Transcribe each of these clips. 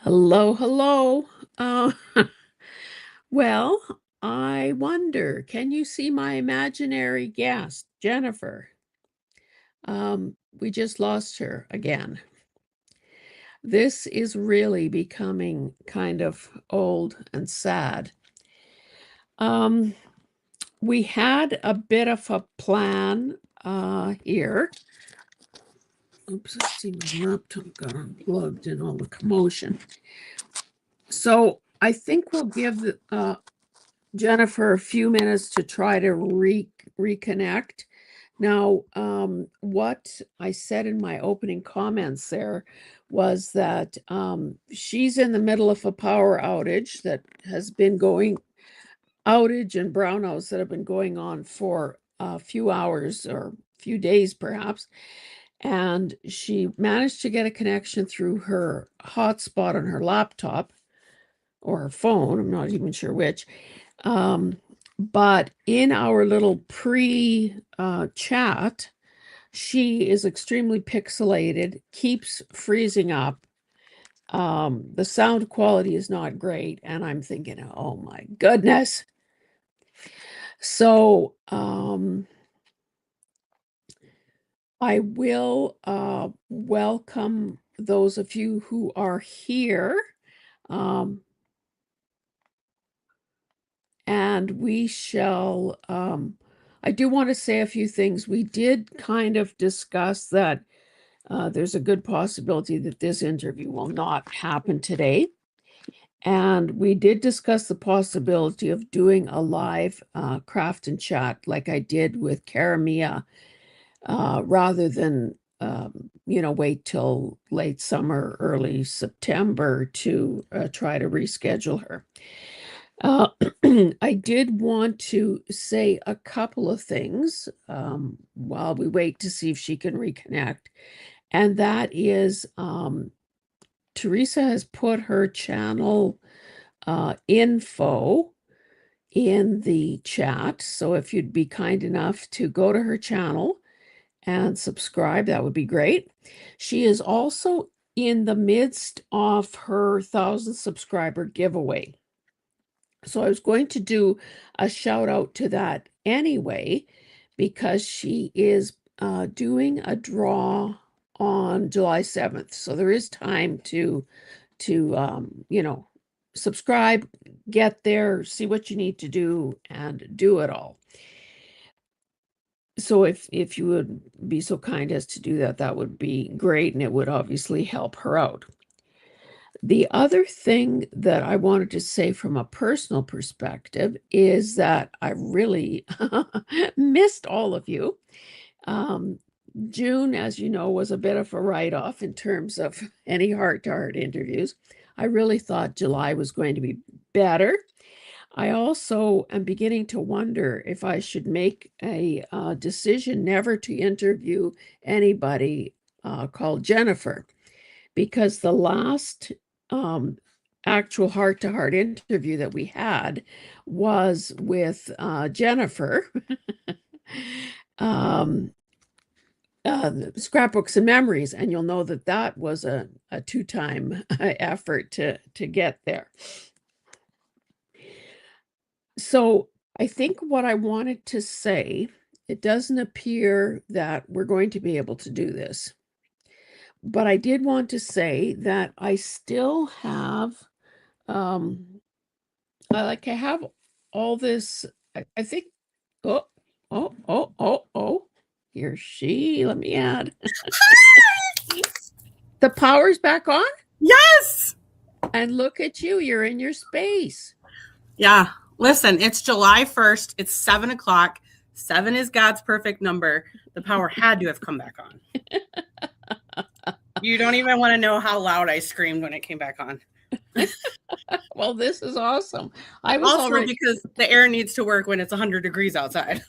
Hello, hello. Well, I wonder, can you see my imaginary guest, Jennifer? We just lost her again. This is really becoming kind of old and sad. Um, we had a bit of a plan here. Oops, I see my laptop got unplugged in all the commotion. So I think we'll give Jennifer a few minutes to try to reconnect. Now, what I said in my opening comments there was that she's in the middle of a power outage that has been going, outage and brownouts that have been going on for a few hours or few days perhaps. And she managed to get a connection through her hotspot on her laptop or her phone. I'm not even sure which. But in our little chat, she is extremely pixelated, keeps freezing up. The sound quality is not great, and I'm thinking, oh my goodness. So I will welcome those of you who are here. And we shall, I do want to say a few things. We did kind of discuss that there's a good possibility that this interview will not happen today. And we did discuss the possibility of doing a live craft and chat like I did with Karamia, rather than, wait till late summer, early September to try to reschedule her. I did want to say a couple of things while we wait to see if she can reconnect. And that is, Teresa has put her channel info in the chat. So if you'd be kind enough to go to her channel and subscribe, that would be great. She is also in the midst of her 1,000 subscriber giveaway. So I was going to do a shout out to that anyway, because she is doing a draw on July 7th. So there is time to subscribe, get there, see what you need to do, and do it all. So if you would be so kind as to do that, that would be great, and it would obviously help her out. The other thing that I wanted to say from a personal perspective is that I really missed all of you. June, as you know, was a bit of a write-off in terms of any heart-to-heart interviews. I really thought July was going to be better. I also am beginning to wonder if I should make a decision never to interview anybody called Jennifer, because the last actual heart-to-heart interview that we had was with Jennifer. Scrapbooks and Memories, and you'll know that that was a two-time effort to get there. So I think what I wanted to say, it doesn't appear that we're going to be able to do this, but I did want to say that I still have, I have all this, I think, here's she, let me add. The power's back on? Yes! And look at you, you're in your space. Yeah, listen, it's July 1st, it's 7 o'clock. 7 is God's perfect number. The power had to have come back on. You don't even want to know how loud I screamed when it came back on. Well, this is awesome. I was also already... because the air needs to work when it's 100 degrees outside.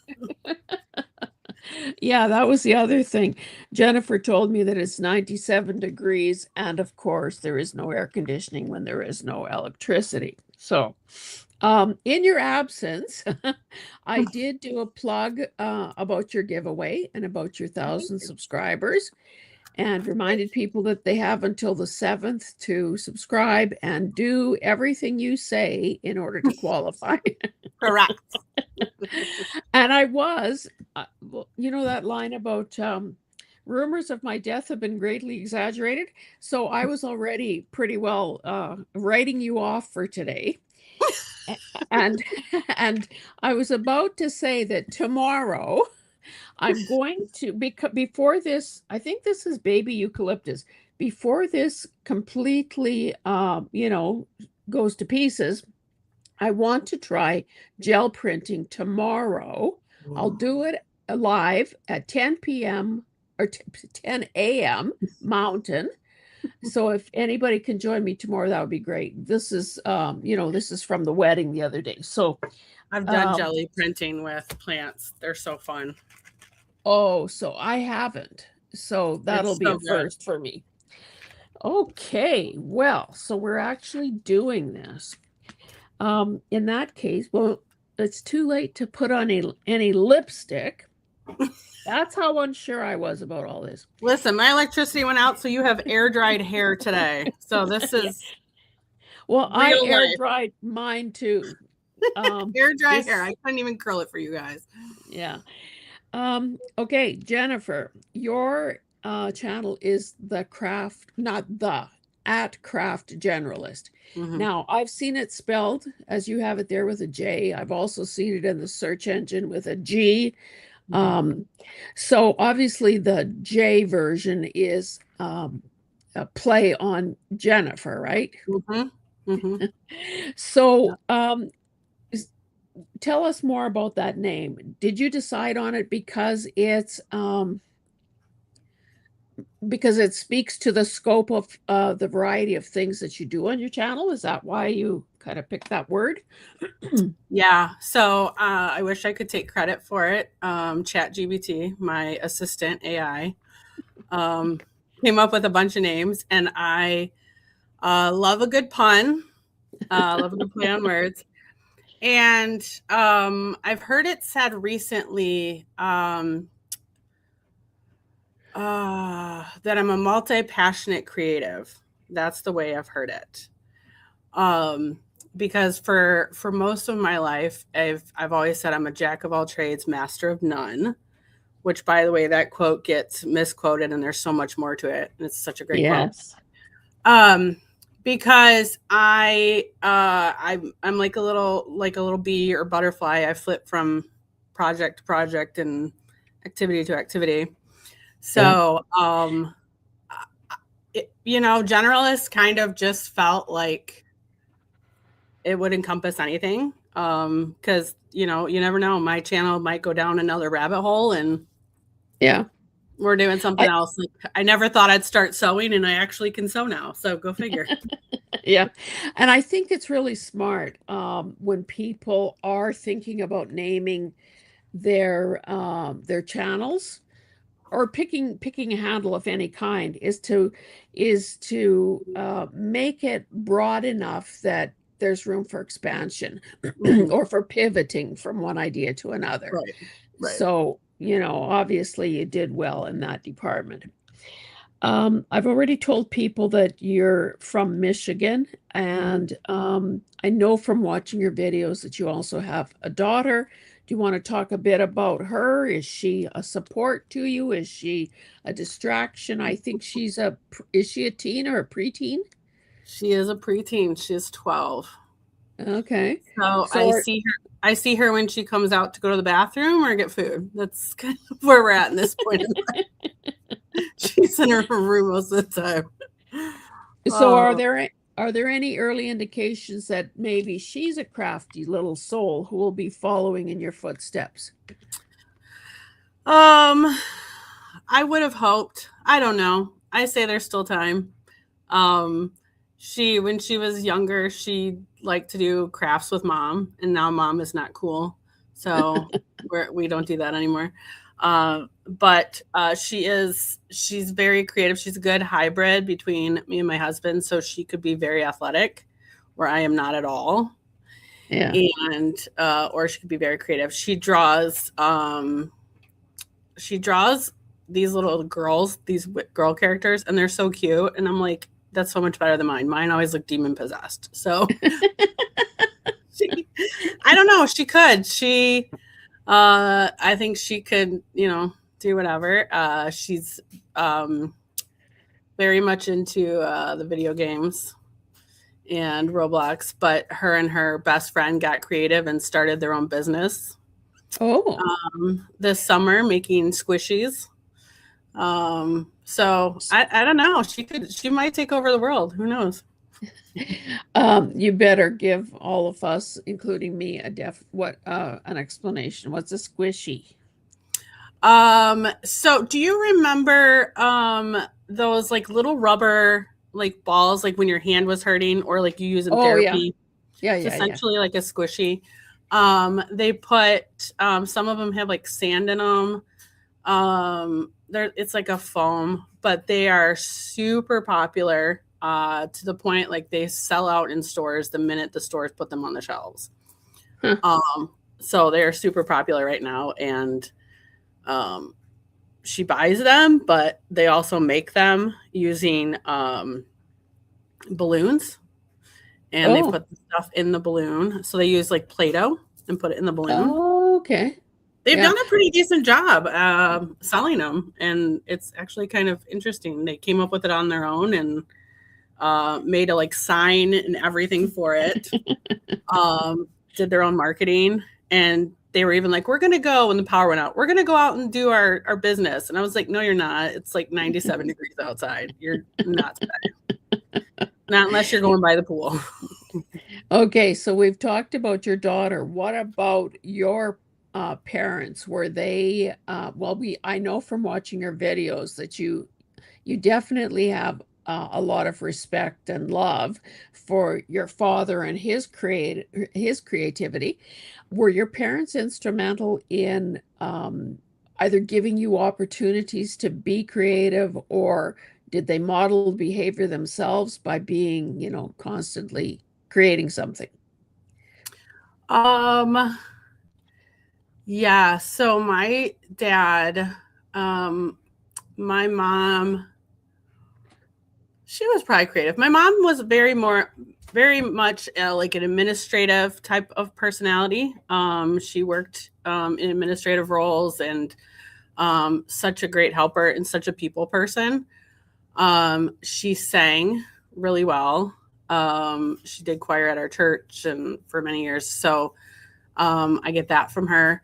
Yeah, that was the other thing. Jennifer told me that it's 97 degrees, and of course there is no air conditioning when there is no electricity. So in your absence, I did do a plug about your giveaway and about your 1,000 subscribers. and reminded people that they have until the 7th to subscribe and do everything you say in order to qualify. Correct. And I was, well, you know that line about rumors of my death have been greatly exaggerated. So I was already pretty well writing you off for today. And and I was about to say that tomorrow I'm going to, because before this, I think this is baby eucalyptus. Before this completely, goes to pieces, I want to try gel printing tomorrow. I'll do it live at 10 p.m. or 10 a.m. Mountain. So if anybody can join me tomorrow, that would be great. This is, this is from the wedding the other day. So, I've done jelly printing with plants. They're so fun. oh, so I haven't. So that'll It's be so a good. first for me. Okay, well, so we're actually doing this. In that case, well, it's too late to put on any lipstick. That's how unsure I was about all this. Listen, my electricity went out, so you have air dried hair today. So this is well, I real air life. dried mine too. Air dry hair. I couldn't even curl it for you guys. Yeah. Okay, Jennifer, your channel is the craft, not the, at Craft Generalist. Now, I've seen it spelled as you have it there with a J. I've also seen it in the search engine with a G. So obviously the J version is a play on Jennifer, right? So tell us more about that name. Did you decide on it because it speaks to the scope of the variety of things that you do on your channel? Is that why you kind of picked that word? Yeah. So I wish I could take credit for it. ChatGPT, my assistant AI, came up with a bunch of names, and I love a good pun. Love a good play on words. And I've heard it said recently that I'm a multi-passionate creative. That's the way I've heard it. Because for most of my life, I've always said I'm a jack of all trades, master of none. Which, by the way, that quote gets misquoted, and there's so much more to it. And it's such a great quote. Because I'm like a little bee or butterfly. I flip from project to project and activity to activity. So, generalist kind of just felt like it would encompass anything. Because you never know. My channel might go down another rabbit hole, and we're doing something else. Like, I never thought I'd start sewing, and I actually can sew now. So go figure. Yeah. And I think it's really smart when people are thinking about naming their channels or picking a handle of any kind is to make it broad enough that there's room for expansion or for pivoting from one idea to another. Right. So, obviously you did well in that department. I've already told people that you're from Michigan, and I know from watching your videos that you also have a daughter. Do you want to talk a bit about her? Is she a support to you? Is she a distraction? I think is she a teen or a preteen? She is a preteen. She's 12. Okay. So I see her when she comes out to go to the bathroom or get food. That's kind of where we're at in this point in life. She's in her room most of the time. So are there any early indications that maybe she's a crafty little soul who will be following in your footsteps? I would have hoped. I don't know. I say there's still time. When she was younger, she liked to do crafts with mom, and now mom is not cool. So we don't do that anymore. But she's very creative. She's a good hybrid between me and my husband. So she could be very athletic where I am not at all. Yeah. And, or she could be very creative. She draws these little girls, these girl characters, and they're so cute. And I'm like, that's so much better than mine. Mine always look demon possessed. So she, I don't know. She could. I think she could, do whatever. She's very much into the video games and Roblox, but her and her best friend got creative and started their own business Oh, this summer making squishies. So I don't know. She might take over the world. Who knows? you better give all of us, including me, an explanation. What's a squishy? So do you remember those like little rubber like balls like when your hand was hurting or like you use in Oh, yeah. therapy? Yeah, It's yeah, yeah. essentially like a squishy. They put some of them have like sand in them. It's like a foam, but they are super popular to the point like they sell out in stores the minute the stores put them on the shelves. Huh. So they are super popular right now, and she buys them, but they also make them using balloons, and they Oh, put the stuff in the balloon. So they use like Play-Doh and put it in the balloon. oh, okay. They've Yeah. done a pretty decent job selling them, and it's actually kind of interesting. They came up with it on their own and made a like sign and everything for it. Did their own marketing, and they were even like, "We're gonna go when the power went out. We're gonna go out and do our business." And I was like, "No, you're not. It's like 97 degrees outside. You're not today. Not unless you're going by the pool." Okay, so we've talked about your daughter. What about your parents? Were they well, I know from watching your videos that you definitely have a lot of respect and love for your father and his creativity. Were your parents instrumental in either giving you opportunities to be creative, or did they model behavior themselves by being, constantly creating something? Um, yeah. So my dad, my mom, she was probably creative. My mom was very much like an administrative type of personality. She worked in administrative roles and such a great helper and such a people person. She sang really well. She did choir at our church and for many years. So I get that from her.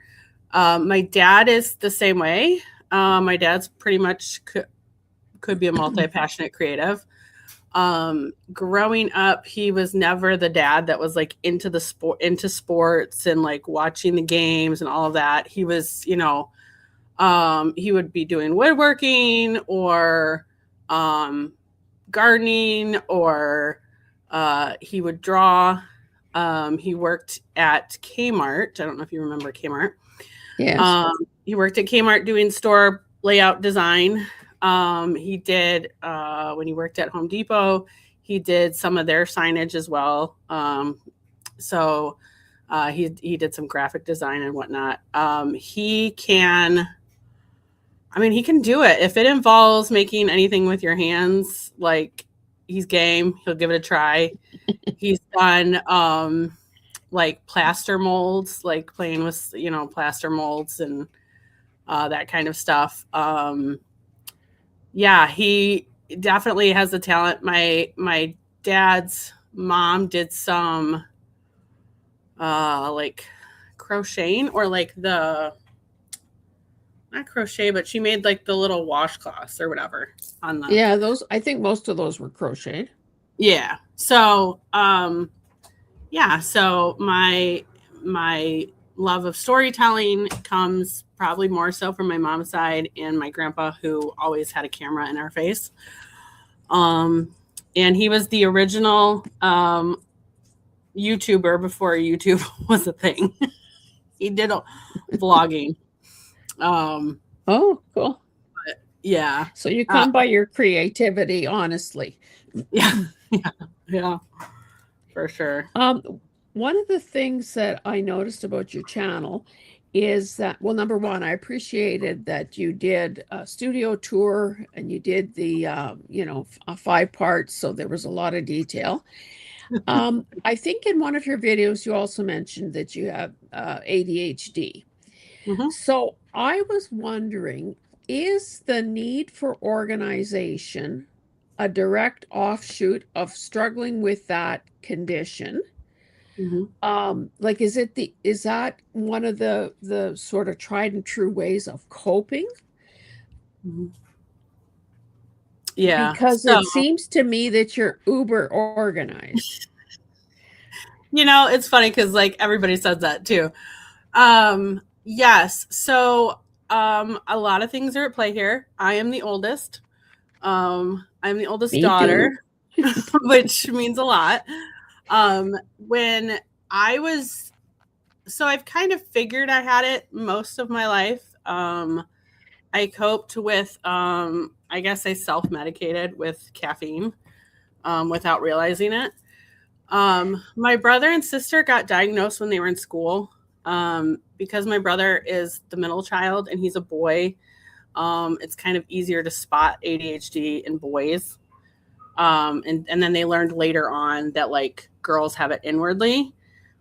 My dad is the same way. My dad's pretty much could be a multi-passionate creative. Growing up, he was never the dad that was like into sports and like watching the games and all of that. He was, he would be doing woodworking or gardening, or he would draw. He worked at Kmart. I don't know if you remember Kmart. Yes. He worked at Kmart doing store layout design. He did when he worked at Home Depot, he did some of their signage as well. So he did some graphic design and whatnot. He can do it if it involves making anything with your hands. Like, he's game. He'll give it a try. He's done like plaster molds, like playing with plaster molds and that kind of stuff. Yeah, he definitely has the talent. My dad's mom did some like crocheting, or like the not crochet, but she made like the little washcloths or whatever on the Yeah, I think most of those were crocheted. yeah. So so my love of storytelling comes probably more so from my mom's side and my grandpa, who always had a camera in our face. And he was the original YouTuber before YouTube was a thing. He did vlogging. Oh, cool. Yeah. So you come by your creativity, honestly. Yeah. Yeah. For sure. One of the things that I noticed about your channel is that, well, number one, I appreciated that you did a studio tour and you did the, 5 parts, so there was a lot of detail. I think in one of your videos, you also mentioned that you have ADHD. Mhm. So I was wondering, is the need for organization a direct offshoot of struggling with that condition? Mhm. Like, is that one of the sort of tried and true ways of coping? Mhm. Yeah. Because So, it seems to me that you're uber organized. it's funny because like everybody says that too. Yes. So, a lot of things are at play here. I am the oldest. I'm the oldest Me too. daughter, which means a lot. When I was, so I've kind of figured I had it most of my life. I coped with, I guess I self medicated with caffeine without realizing it. My brother and sister got diagnosed when they were in school. Because my brother is the middle child and he's a boy, it's kind of easier to spot ADHD in boys. And then they learned later on that like girls have it inwardly,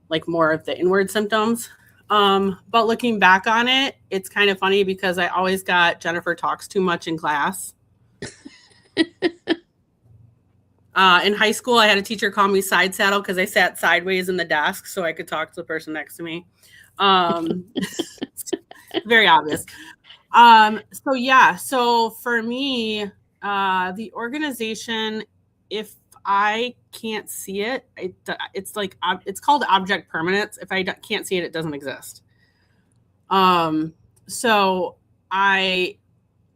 like more of the inward symptoms. But looking back on it, it's kind of funny because I always got Jennifer talks too much in class. In high school, I had a teacher call me side saddle because I sat sideways in the desk so I could talk to the person next to me. Um, very obvious. So yeah, so for me, the organization, if I can't see it, it's like it's called object permanence. If I can't see it, it doesn't exist. So I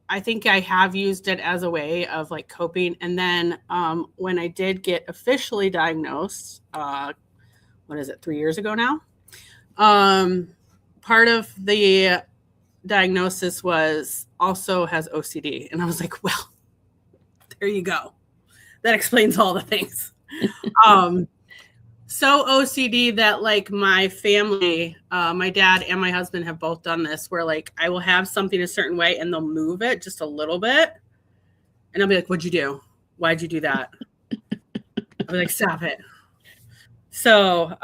I think I have used it as a way of like coping. And then when I did get officially diagnosed, what is it, 3 years ago now? Um, Part of the diagnosis was also has OCD. And I was like, well, there you go. That explains all the things. Um, so OCD that like my family, my dad and my husband have both done this where like I will have something a certain way and they'll move it just a little bit. And I'll be like, what'd you do? Why'd you do that? I'll be like, stop it. So,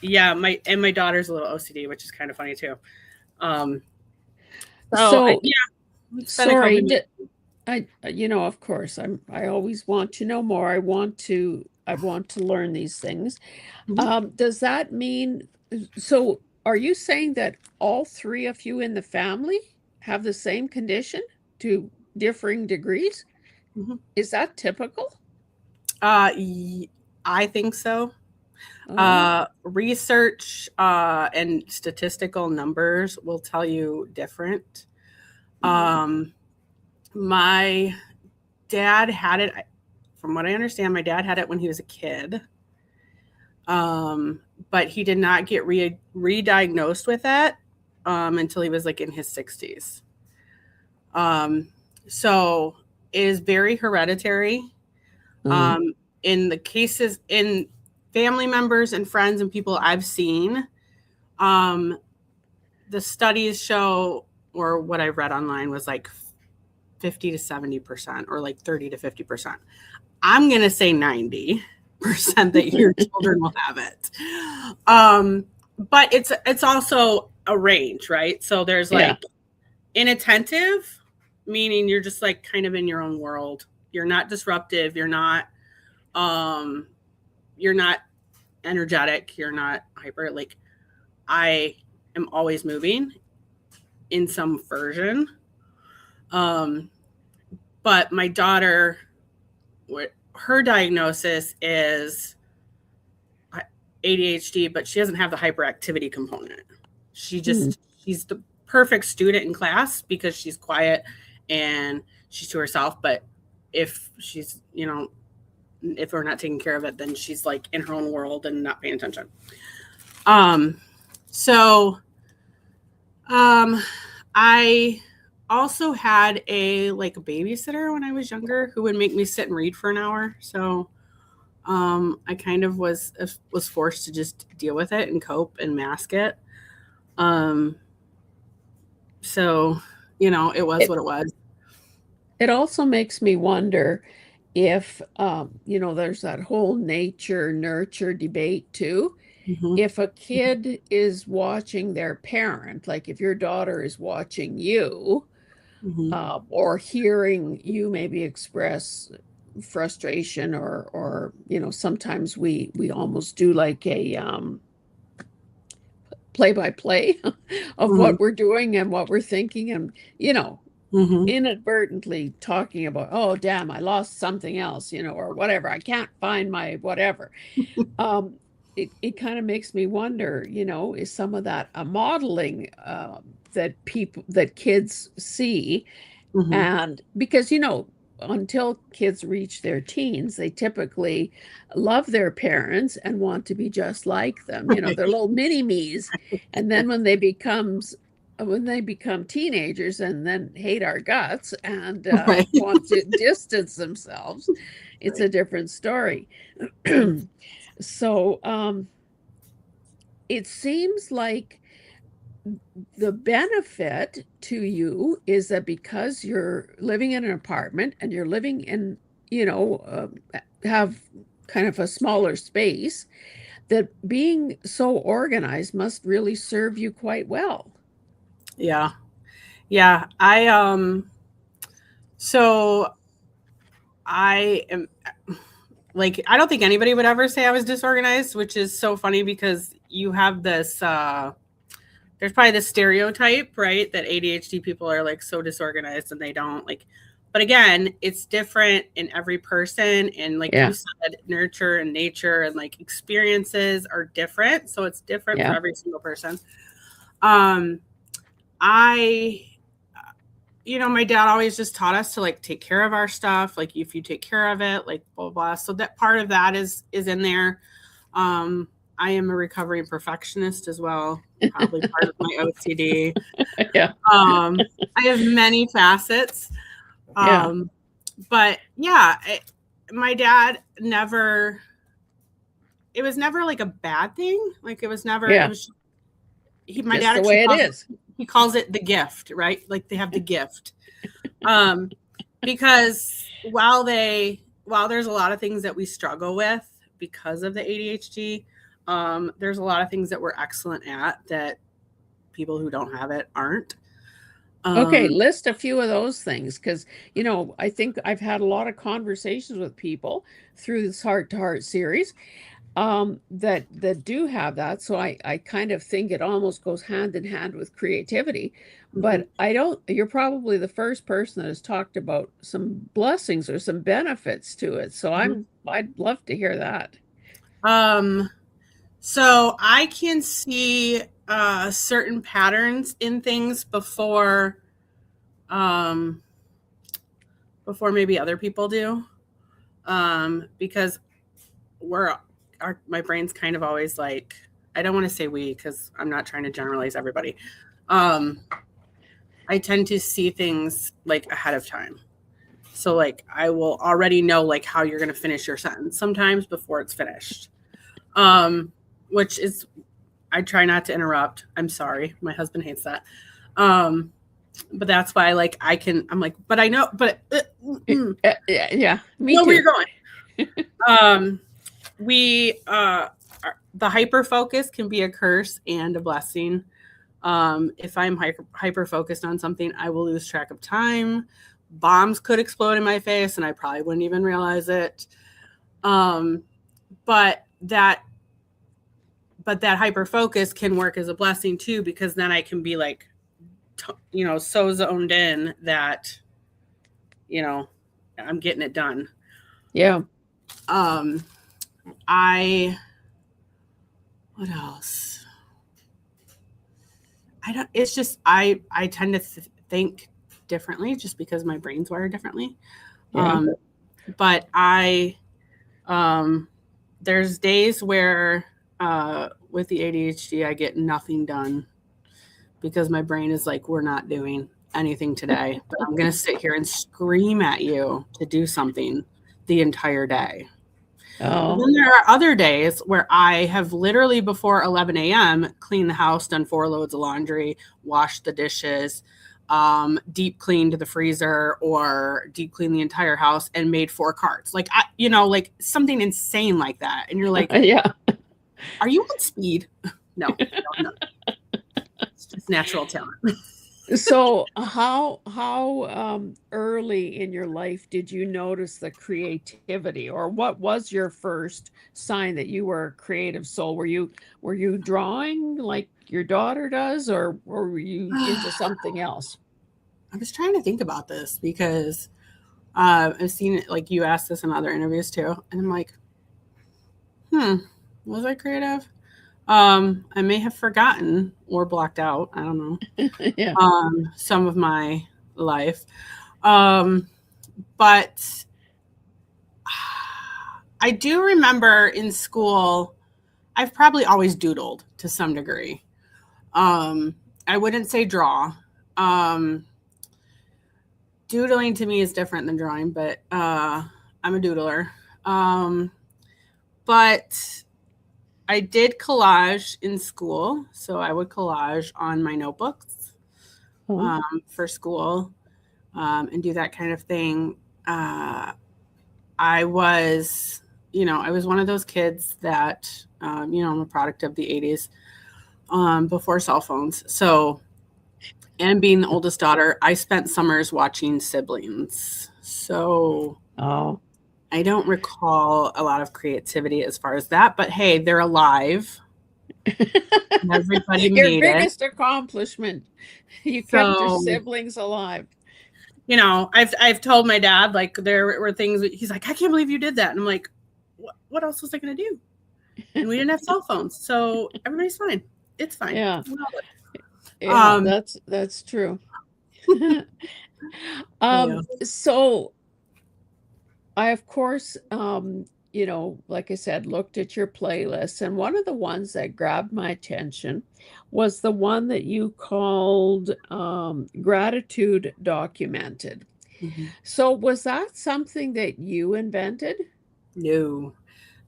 yeah, my daughter's a little OCD, which is kind of funny too. Um, So, yeah, it's been a sorry, coping. of course, I always want to know more. I want to learn these things. Mhm. Does that mean, so are you saying that all three of you in the family have the same condition to differing degrees? Mhm. Is that typical? Uh, I think so. Oh, Research and statistical numbers will tell you different. mhm. Um, my dad had it, from what I understand, my dad had it when he was a kid. Um, but he did not get re-diagnosed with it until he was like in his 60s. Um, so it is very hereditary. Oh, Um, in the cases in family members and friends and people I've seen, um, the studies show, or what I read online was like 50 to 70%, or like 30 to 50%. I'm going to say 90% that your children will have it. But it's also a range, right? So there's yeah. like inattentive, meaning you're just like kind of in your own world. You're not disruptive. Um, you're not energetic. You're not hyper. Like I am always moving in some version. Um, but my daughter, her diagnosis is ADHD, but she doesn't have the hyperactivity component. Hmm. She's the perfect student in class because she's quiet and she's to herself. But if she's, if we're not taking care of it, then she's like in her own world and not paying attention. Um, so I also had a like a babysitter when I was younger who would make me sit and read for an hour. So I kind of was forced to just deal with it and cope and mask it. Um, so, it was It what it was. it also makes me wonder if there's that whole nature nurture debate too. Hmm. If a kid is watching their parent, like if your daughter is watching you, Hmm. or hearing you maybe express frustration, or sometimes we almost do like a play by play of Hmm. what we're doing and what we're thinking, and Hmm. inadvertently talking about, oh damn, I lost something else, or whatever, I can't find my whatever. um it kind of makes me wonder, is some of that a modeling that kids see. Hmm. And because, until kids reach their teens, they typically love their parents and want to be just like them. They're little mini me's. And then when they become teenagers and then hate our guts and Right. want to distance themselves, it's Right. a different story. Mm. So it seems like the benefit to you is that because you're living in an apartment and you're living in, have kind of a smaller space, that being so organized must really serve you quite well. Yeah. Yeah. So I am like, I don't think anybody would ever say I was disorganized, which is so funny because you have this, there's probably this stereotype, right? That ADHD people are like so disorganized and they don't like, but again, it's different in every person. And like you Yeah, said, nurture and nature and like experiences are different. So it's different for yeah. every single person. Um, I, my dad always just taught us to like take care of our stuff. Like if you take care of it, like blah, blah, blah. So that part of that is in there. Um, I am a recovering perfectionist as well, probably part of my OCD. Yeah, I have many facets. yeah, Um, but yeah, my dad never, it was never like a bad thing. Like it was never, it yeah. was, my Just dad the actually way it is. he calls it the gift, right? Like they have the gift. Um, because while there's a lot of things that we struggle with because of the ADHD, there's a lot of things that we're excellent at that people who don't have it aren't. Okay, Um, list a few of those things, because, I think I've had a lot of conversations with people through this Heart to Heart series, that do have that. So I kind of think it almost goes hand in hand with creativity. mhm, But I don't, you're probably the first person that has talked about some blessings or some benefits to it. So mhm. I'd love to hear that. Um, so I can see certain patterns in things um, before maybe other people do, because my brain's kind of always like, I don't want to say we because I'm not trying to generalize everybody. Um, I tend to see things like ahead of time. So like I will already know like how you're going to finish your sentence sometimes before it's finished. Um, which is, I try not to interrupt. I'm sorry. My husband hates that. Um, but that's why like I'm like, but I know, but Yeah, me know where you're too. going. Um, we the hyper focus can be a curse and a blessing. If I'm hyper focused on something, I will lose track of time. Bombs could explode in my face, and I probably wouldn't even realize it. Um, but that that hyper focus can work as a blessing too, because then I can be like, so zoned in that you know I'm getting it done. Yeah. Um, I what else? I don't. It's just I tend to think differently just because my brain's wired differently. Yeah. Um, but um, there's days where with the ADHD I get nothing done because my brain is like, we're not doing anything today, but I'm gonna sit here and scream at you to do something the entire day. But Oh, then there are other days where I have literally before 11 a.m. cleaned the house, done 4 loads of laundry, washed the dishes, deep cleaned the freezer or deep cleaned the entire house and made 4 carts. Like, like something insane like that. And you're like, yeah. are you on speed? No, no, no. It's just natural talent. So how early in your life did you notice the creativity, or what was your first sign that you were a creative soul? Were you drawing like your daughter does, or were you into something else? I was trying to think about this because I've seen it, like you asked this in other interviews too. And I'm like, was I creative? I may have forgotten or blocked out. I don't know. Yeah. Some of my life. Um, but I do remember in school, I've probably always doodled to some degree. I wouldn't say draw. Um, Doodling to me is different than drawing, but I'm a doodler. Um, but I did collage in school, so I would collage on my notebooks Oh, for school and do that kind of thing. I was, I was one of those kids that, I'm a product of the 80s before cell phones. So, and being the oldest daughter, I spent summers watching siblings. So oh. I don't recall a lot of creativity as far as that, but hey, they're alive. Everybody Your made it. biggest accomplishment. You kept your So, siblings alive. I've told my dad like there were things he's like, I can't believe you did that. And I'm like, what else was I gonna do? And we didn't have cell phones. So everybody's fine. It's fine. Yeah. Yeah, Um that's true. yeah. So I, of course, like I said, looked at your playlist, and one of the ones that grabbed my attention was the one that you called Gratitude Documented. Mhm. So was that something that you invented? No.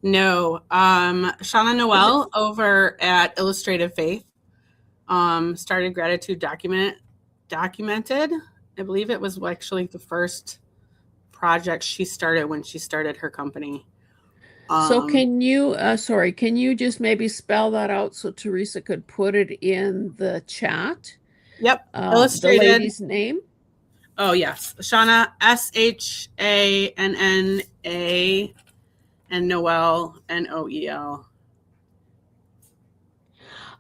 No. Shauna Was it? Noel over at Illustrative Faith started Gratitude Documented. I believe it was actually the first project she started when she started her company. So Um, can you just maybe spell that out so Teresa could put it in the chat? yep, The illustrated. lady's name? Oh yes, Shauna Shanna and Noel Noel.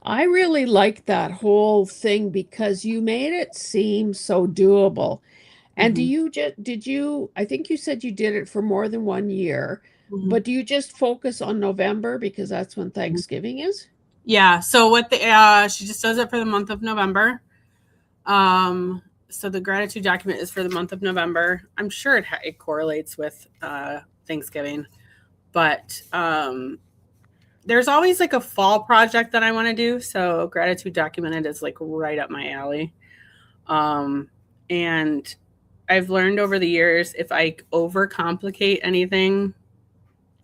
I really like that whole thing because you made it seem so doable. And Mm-hmm. did you, I think you said you did it for more than 1 year, Mm-hmm. but do you just focus on November because that's when Thanksgiving is? Yeah. So what the she just does it for the month of November. So the gratitude document is for the month of November. I'm sure it correlates with Thanksgiving, but there's always like a fall project that I want to do. So gratitude documented is like right up my alley. And I've learned over the years if I overcomplicate anything,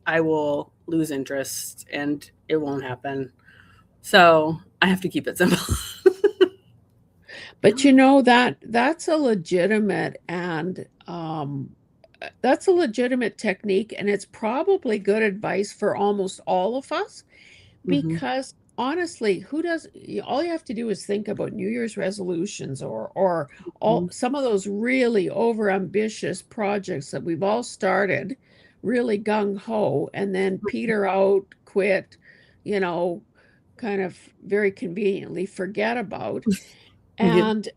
I will lose interest and it won't happen. So I have to keep it simple. But you know that that's a legitimate technique, and it's probably good advice for almost all of us. Mm-hmm. Because honestly, who does all you have to do is think about New Year's resolutions or all Mm-hmm. some of those really overambitious projects that we've all started really gung ho and then peter out, quit, you know, kind of very conveniently forget about. Yeah. And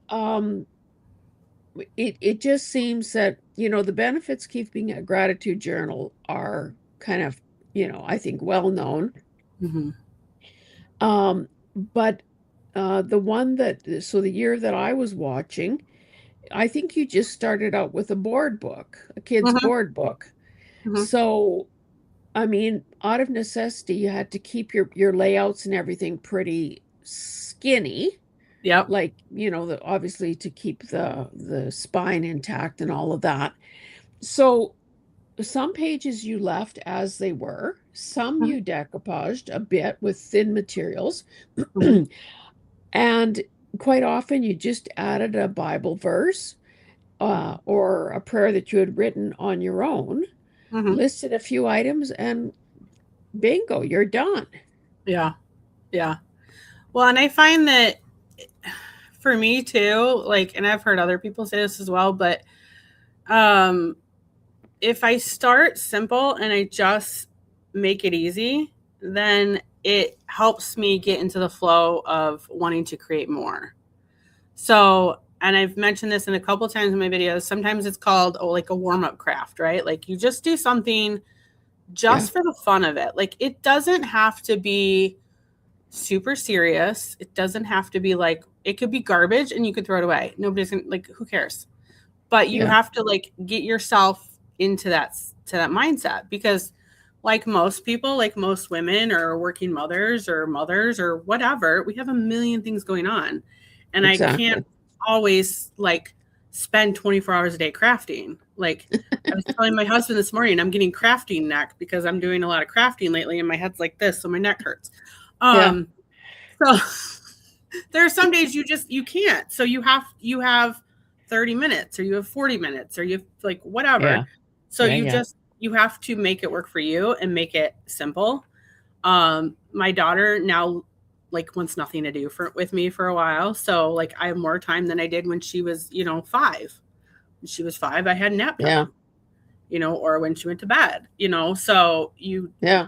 it just seems that, the benefits keeping a gratitude journal are kind of, I think well known. Mm-hmm. But the year that I was watching, I think you just started out with a board book, a kid's Mm-hmm. board book. Mm-hmm. So, I mean, out of necessity, you had to keep your layouts and everything pretty skinny, Yep. like, obviously to keep the spine intact and all of that. So, some pages you left as they were, some Mhm, you decoupaged a bit with thin materials, mhm, and quite often you just added a Bible verse or a prayer that you had written on your own, mhm. listed a few items, and bingo, you're done. Yeah, yeah. Well, and I find that for me too, like, and I've heard other people say this as well, but um, if I start simple and I just make it easy, then it helps me get into the flow of wanting to create more. So, and I've mentioned this in a couple times in my videos. Sometimes it's called like a warm up craft, right? Like you just do something Yeah, just for the fun of it. Like it doesn't have to be super serious. It doesn't have to be like, it could be garbage and you could throw it away. Nobody's gonna, like, who cares? But you yeah, have to like get yourself into that mindset, because like most people, like most women or working mothers or whatever, we have a million things going on, and I can't exactly. always like spend 24 hours a day crafting. Like I was telling my husband this morning, I'm getting crafting neck because I'm doing a lot of crafting lately and my head's like this, so my neck hurts. Yeah, um so there are some days you can't. So you have 30 minutes or you have 40 minutes or you have like whatever. yeah, So yeah, yeah, you have to make it work for you and make it simple. My daughter now like wants nothing to do with me for a while. So like I have more time than I did when she was, 5. When she was 5, I had nap yeah, time, or when she went to bed, so yeah,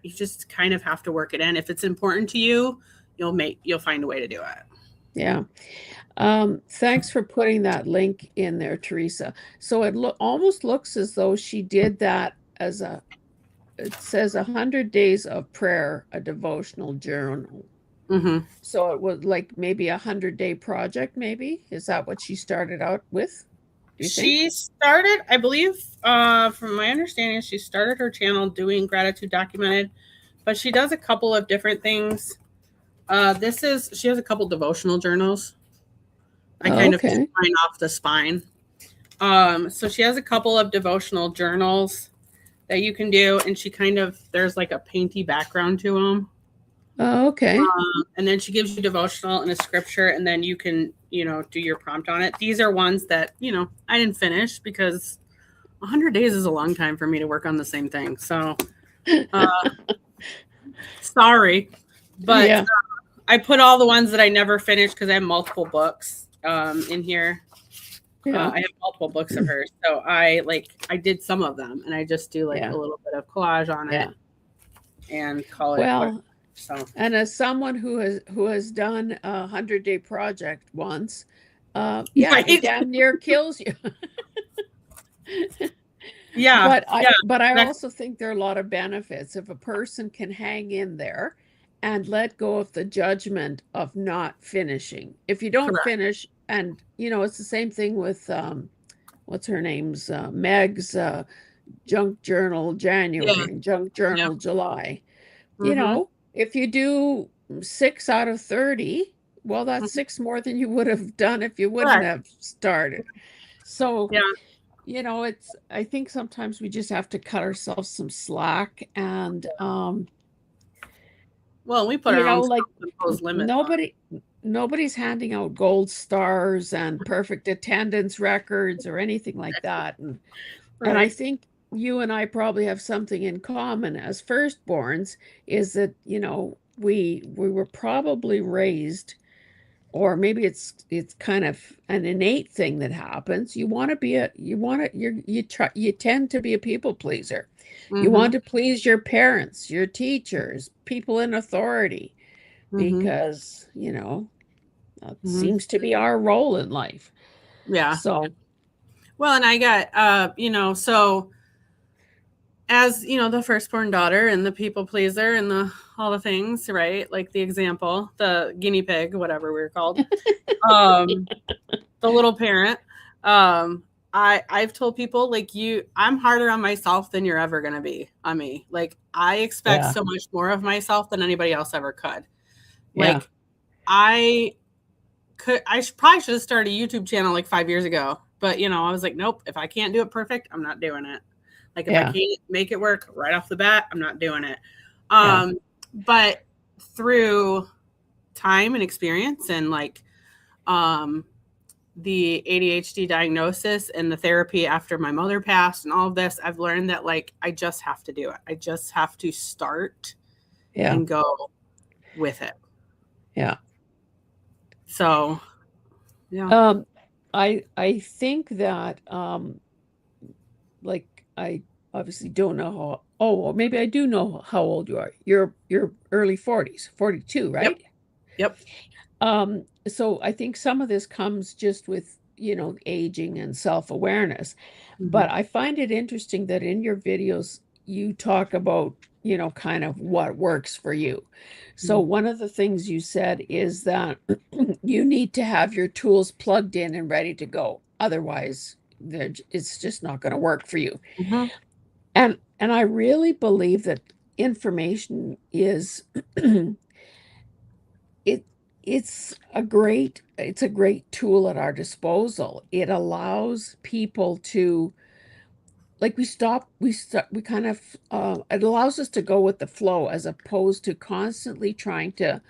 you just kind of have to work it in. If it's important to you, you'll find a way to do it. yeah. Thanks for putting that link in there, Teresa. So it almost looks as though she did that as it says 100 days of prayer, a devotional journal. Mhm. So it was like maybe 100-day project, maybe? Is that what she started out with? Do you think? She started, I believe, from my understanding, she started her channel doing gratitude documented, but she does a couple of different things. She has a couple devotional journals. I Oh, kind of took okay. mine off the spine. So she has a couple of devotional journals that you can do, and there's like a painty background to them. Oh, okay. And then she gives you devotional and a scripture, and then you can, do your prompt on it. These are ones that, I didn't finish because 100 days is a long time for me to work on the same thing. So, uh, sorry. But Yeah, I put all the ones that I never finished because I have multiple books in here. yeah, I have multiple books of hers. So I did some of them and I just do like yeah, a little bit of collage on it yeah. and call it whatever. Well, So, and as someone who has done a 100-day project once, yeah, it right. damn near kills you. Yeah. But I Yeah. but I That, also think there are a lot of benefits if a person can hang in there and let go of the judgment of not finishing. If you don't correct. finish, and it's the same thing with what's her name's Meg's junk journal Yeah. January and junk Yeah. journal July. Mm-hmm. If you do 6 out of 30, well, that's Mm-hmm. six more than you would have done if you wouldn't Correct. have started. So Yeah. I think sometimes we just have to cut ourselves some slack and Well, we put our own like self-imposed limits on. nobody's handing out gold stars and perfect attendance records or anything like that. And I Right. think you and I probably have something in common as firstborns is that, we were probably raised, or maybe it's kind of an innate thing that happens. You tend to be a people pleaser. You Mm-hmm. want to please your parents, your teachers, people in authority, Mm-hmm. because that Mm-hmm. seems to be our role in life. Yeah. So Well, and I got, so as the firstborn daughter and the people pleaser and the all the things, right? Like the example, the guinea pig, whatever we were called, um, the little parent. Um, I've told people like I'm harder on myself than you're ever gonna be on me. Like I expect yeah, so much more of myself than anybody else ever could. yeah, Like probably should have started a YouTube channel like 5 years ago, but I was like, nope, if I can't do it perfect, I'm not doing it. Like if I Yeah. can't make it work right off the bat, I'm not doing it. Yeah. But through time and experience and like um, the ADHD diagnosis and the therapy after my mother passed and all of this, I've learned that like I just have to do it. I just have to start Yeah. and go with it. Yeah. So, yeah. Um, I think that like I obviously don't know how. Oh, well, maybe I do know how old you are. You're early 40s, 42, Yep. right? Yep. So I think some of this comes just with, aging and self-awareness. Mm-hmm. But I find it interesting that in your videos you talk about, kind of what works for you. So one of the things you said is that you need to have your tools plugged in and ready to go. Otherwise, it's just not going to work for you. Mm-hmm. And I really believe that information is it it's a great tool at our disposal. It allows people to, like, we kind of it allows us to go with the flow as opposed to constantly trying to,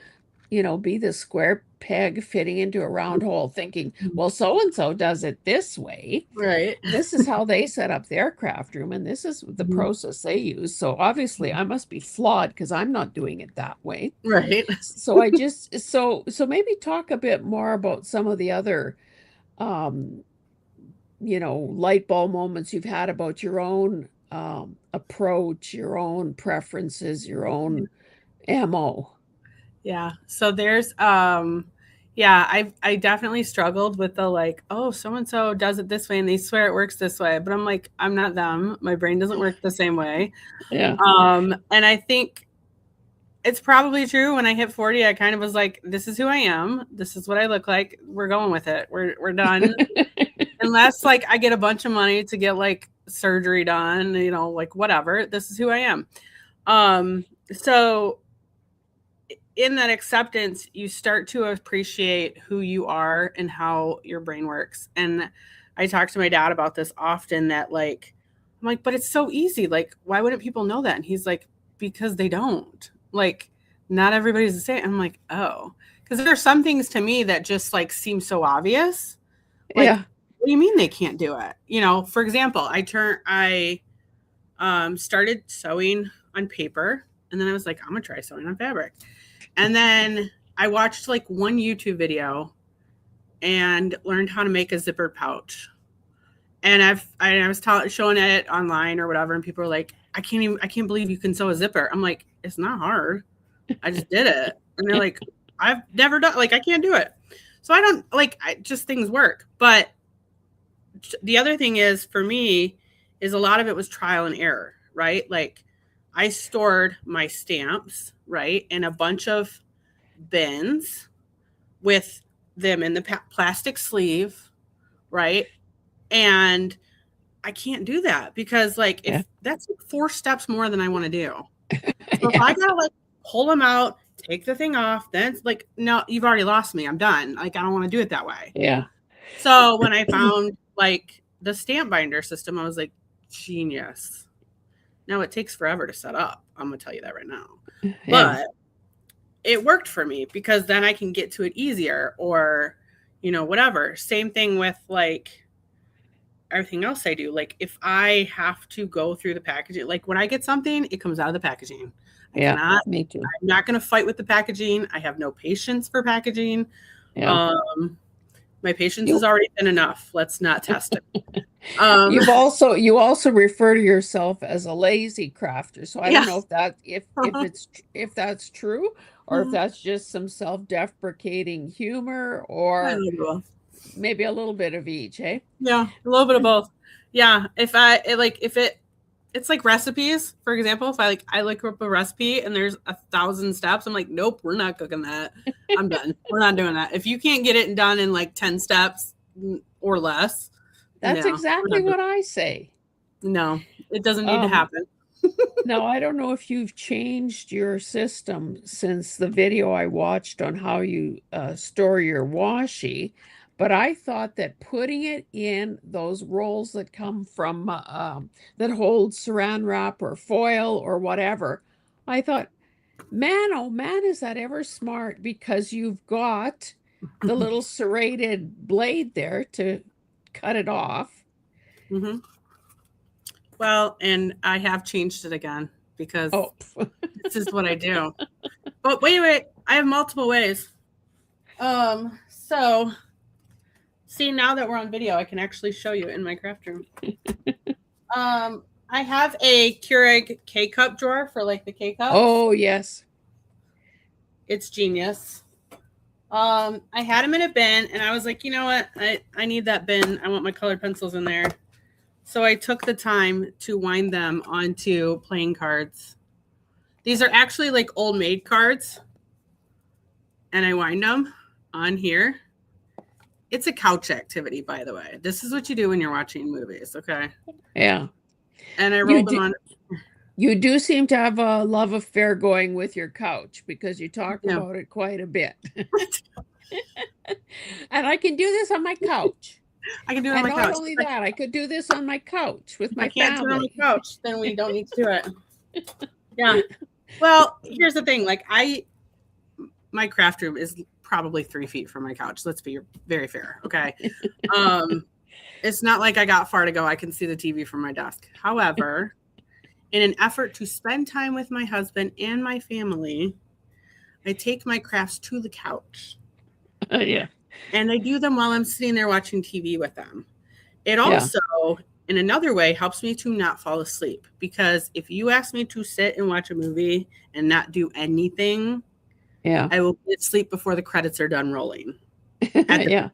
be the square peg fitting into a round hole, thinking, well, so and so does it this way. Right. This is how they set up their craft room, and this is the Mhm. process they use. So obviously, I must be flawed because I'm not doing it that way. Right. So maybe talk a bit more about some of the other, um, light bulb moments you've had about your own approach, your own preferences, your own MO. Yeah. So there's yeah, I definitely struggled with the like, oh, so and so does it this way and they swear it works this way. But I'm like, I'm not them. My brain doesn't work the same way. Yeah. And I think it's probably true. When I hit 40, I kind of was like, this is who I am. This is what I look like. We're going with it. We're done. Unless like I get a bunch of money to get like surgery done, like whatever. This is who I am. So in that acceptance, you start to appreciate who you are and how your brain works. And I talk to my dad about this often that like, I'm like, but it's so easy. Like, why wouldn't people know that? And he's like, because they don't. Like, not everybody's the same. I'm like, oh, because there are some things to me that just like seem so obvious. Like, Yeah. what do you mean they can't do it? For example, I started sewing on paper and then I was like, I'm gonna try sewing on fabric. And then I watched like one YouTube video and learned how to make a zippered pouch. And I was showing it online or whatever, and people were like, I can't believe you can sew a zipper. I'm like, it's not hard. I just did it. And they're like, I've never done, like, I can't do it. So I don't like, just things work. But the other thing is for me is a lot of it was trial and error, right? Like I stored my stamps, right, in a bunch of bins with them in the plastic sleeve, right? And I can't do that because like Yeah. if that's 4 steps more than I want to do. So if Yeah. I gotta like pull them out, take the thing off, then it's like, no, you've already lost me. I'm done. Like I don't want to do it that way. Yeah. So when I found like the stamp binder system, I was like, genius. Now it takes forever to set up. I'm gonna tell you that right now. Yeah. But it worked for me because then I can get to it easier or, whatever. Same thing with like everything else I do. Like if I have to go through the packaging, like when I get something, it comes out of the packaging. Yeah. Me too. I'm not going to fight with the packaging. I have no patience for packaging. Yeah. Um, my patience is You already thin enough. Let's not test it. Um, you also refer to yourself as a lazy crafter. So I don't yeah. know if that's true, or if that's just some self-deprecating humor, I or don't know. maybe a little bit of each, eh? Yeah, a little bit of both. Yeah, it's like recipes, for example, if I look up a recipe and there's 1,000 steps, I'm like, nope, we're not cooking that. I'm done. We're not doing that. If you can't get it done in like 10 steps or less, That's no, we're exactly not doing what I say. it. No, it doesn't need to Um, happen. Now, I don't know if you've changed your system since the video I watched on how you store your washi, But I thought that putting it in those rolls that come from that hold saran wrap or foil or whatever, I thought, man, oh man, is that ever smart, because you've got the little serrated blade there to cut it off. Mm-hmm. Well, and I have changed it again because Oh, this is what I do. But wait, I have multiple ways. So see, now that we're on video, I can actually show you in my craft room. I have a Keurig K-cup drawer for like the K-cups. oh yes. It's genius. I had them in a bin, and I was like, you know what? I need that bin. I want my colored pencils in there. So I took the time to wind them onto playing cards. These are actually like Old Maid cards. And I wind them on here. It's a couch activity, by the way. This is what you do when you're watching movies, okay? Yeah. And I rolled them on. You do seem to have a love affair going with your couch, because you talk Yeah. about it quite a bit. And I can do this on my couch. I can do it on my couch. And not only that, I could do this on my couch with my family. If I can't do it on my couch, then we don't need to do it. Yeah. Well, here's the thing. Like my craft room is probably 3 feet from my couch. Let's be very fair. Okay. It's not like I got far to go. I can see the TV from my desk. However, in an effort to spend time with my husband and my family, I take my crafts to the couch. Yeah. And I do them while I'm sitting there watching TV with them. It also, in another way, helps me to not fall asleep, because if you ask me to sit and watch a movie and not do anything, I will get sleep before the credits are done rolling. Yeah.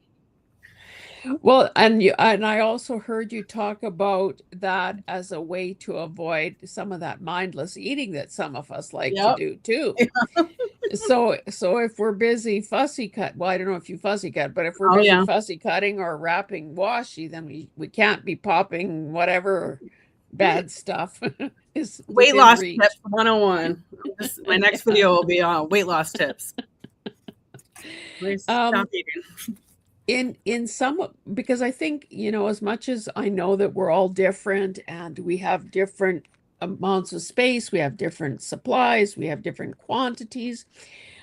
Well, and I also heard you talk about that as a way to avoid some of that mindless eating that some of us like to do too. So if we're busy fussy cut, well, I don't know if you fussy cut, but if we're busy fussy cutting or wrapping washi, then we can't be popping whatever bad stuff is weight loss reach. tips 101. My next video will be on weight loss tips. Stop eating. In some, because I think, as much as I know that we're all different and we have different amounts of space, we have different supplies, we have different quantities,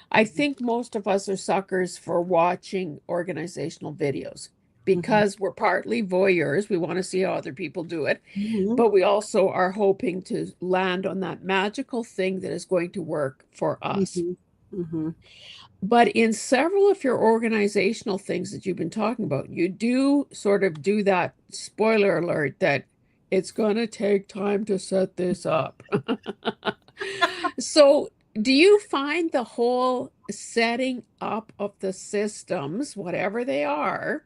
I think most of us are suckers for watching organizational videos, because we're partly voyeurs. We want to see how other people do it, but we also are hoping to land on that magical thing that is going to work for us. But in several of your organizational things that you've been talking about, you do sort of do that, spoiler alert, that it's going to take time to set this up. So do you find the whole setting up of the systems, whatever they are,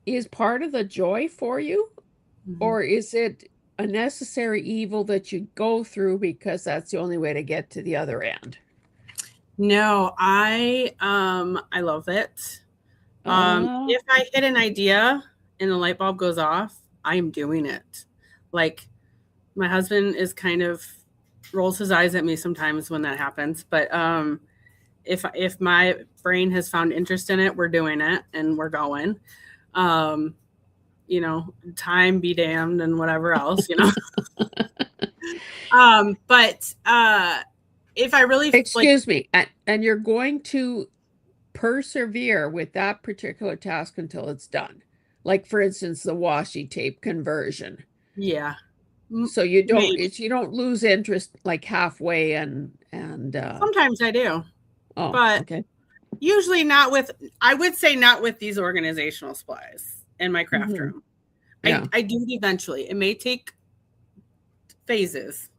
is part of the joy for you? Or is it a necessary evil that you go through because that's the only way to get to the other end? No, I love it. If I hit an idea and the light bulb goes off, I am doing it. Like, my husband is kind of rolls his eyes at me sometimes when that happens, but if my brain has found interest in it, we're doing it and we're going. Time be damned and whatever else, but if I really excuse me, and you're going to persevere with that particular task until it's done, like for instance the washi tape conversion. So you don't lose interest like halfway and sometimes I do, but usually not with, I would say not with these organizational supplies in my craft room. I do it eventually. It may take phases,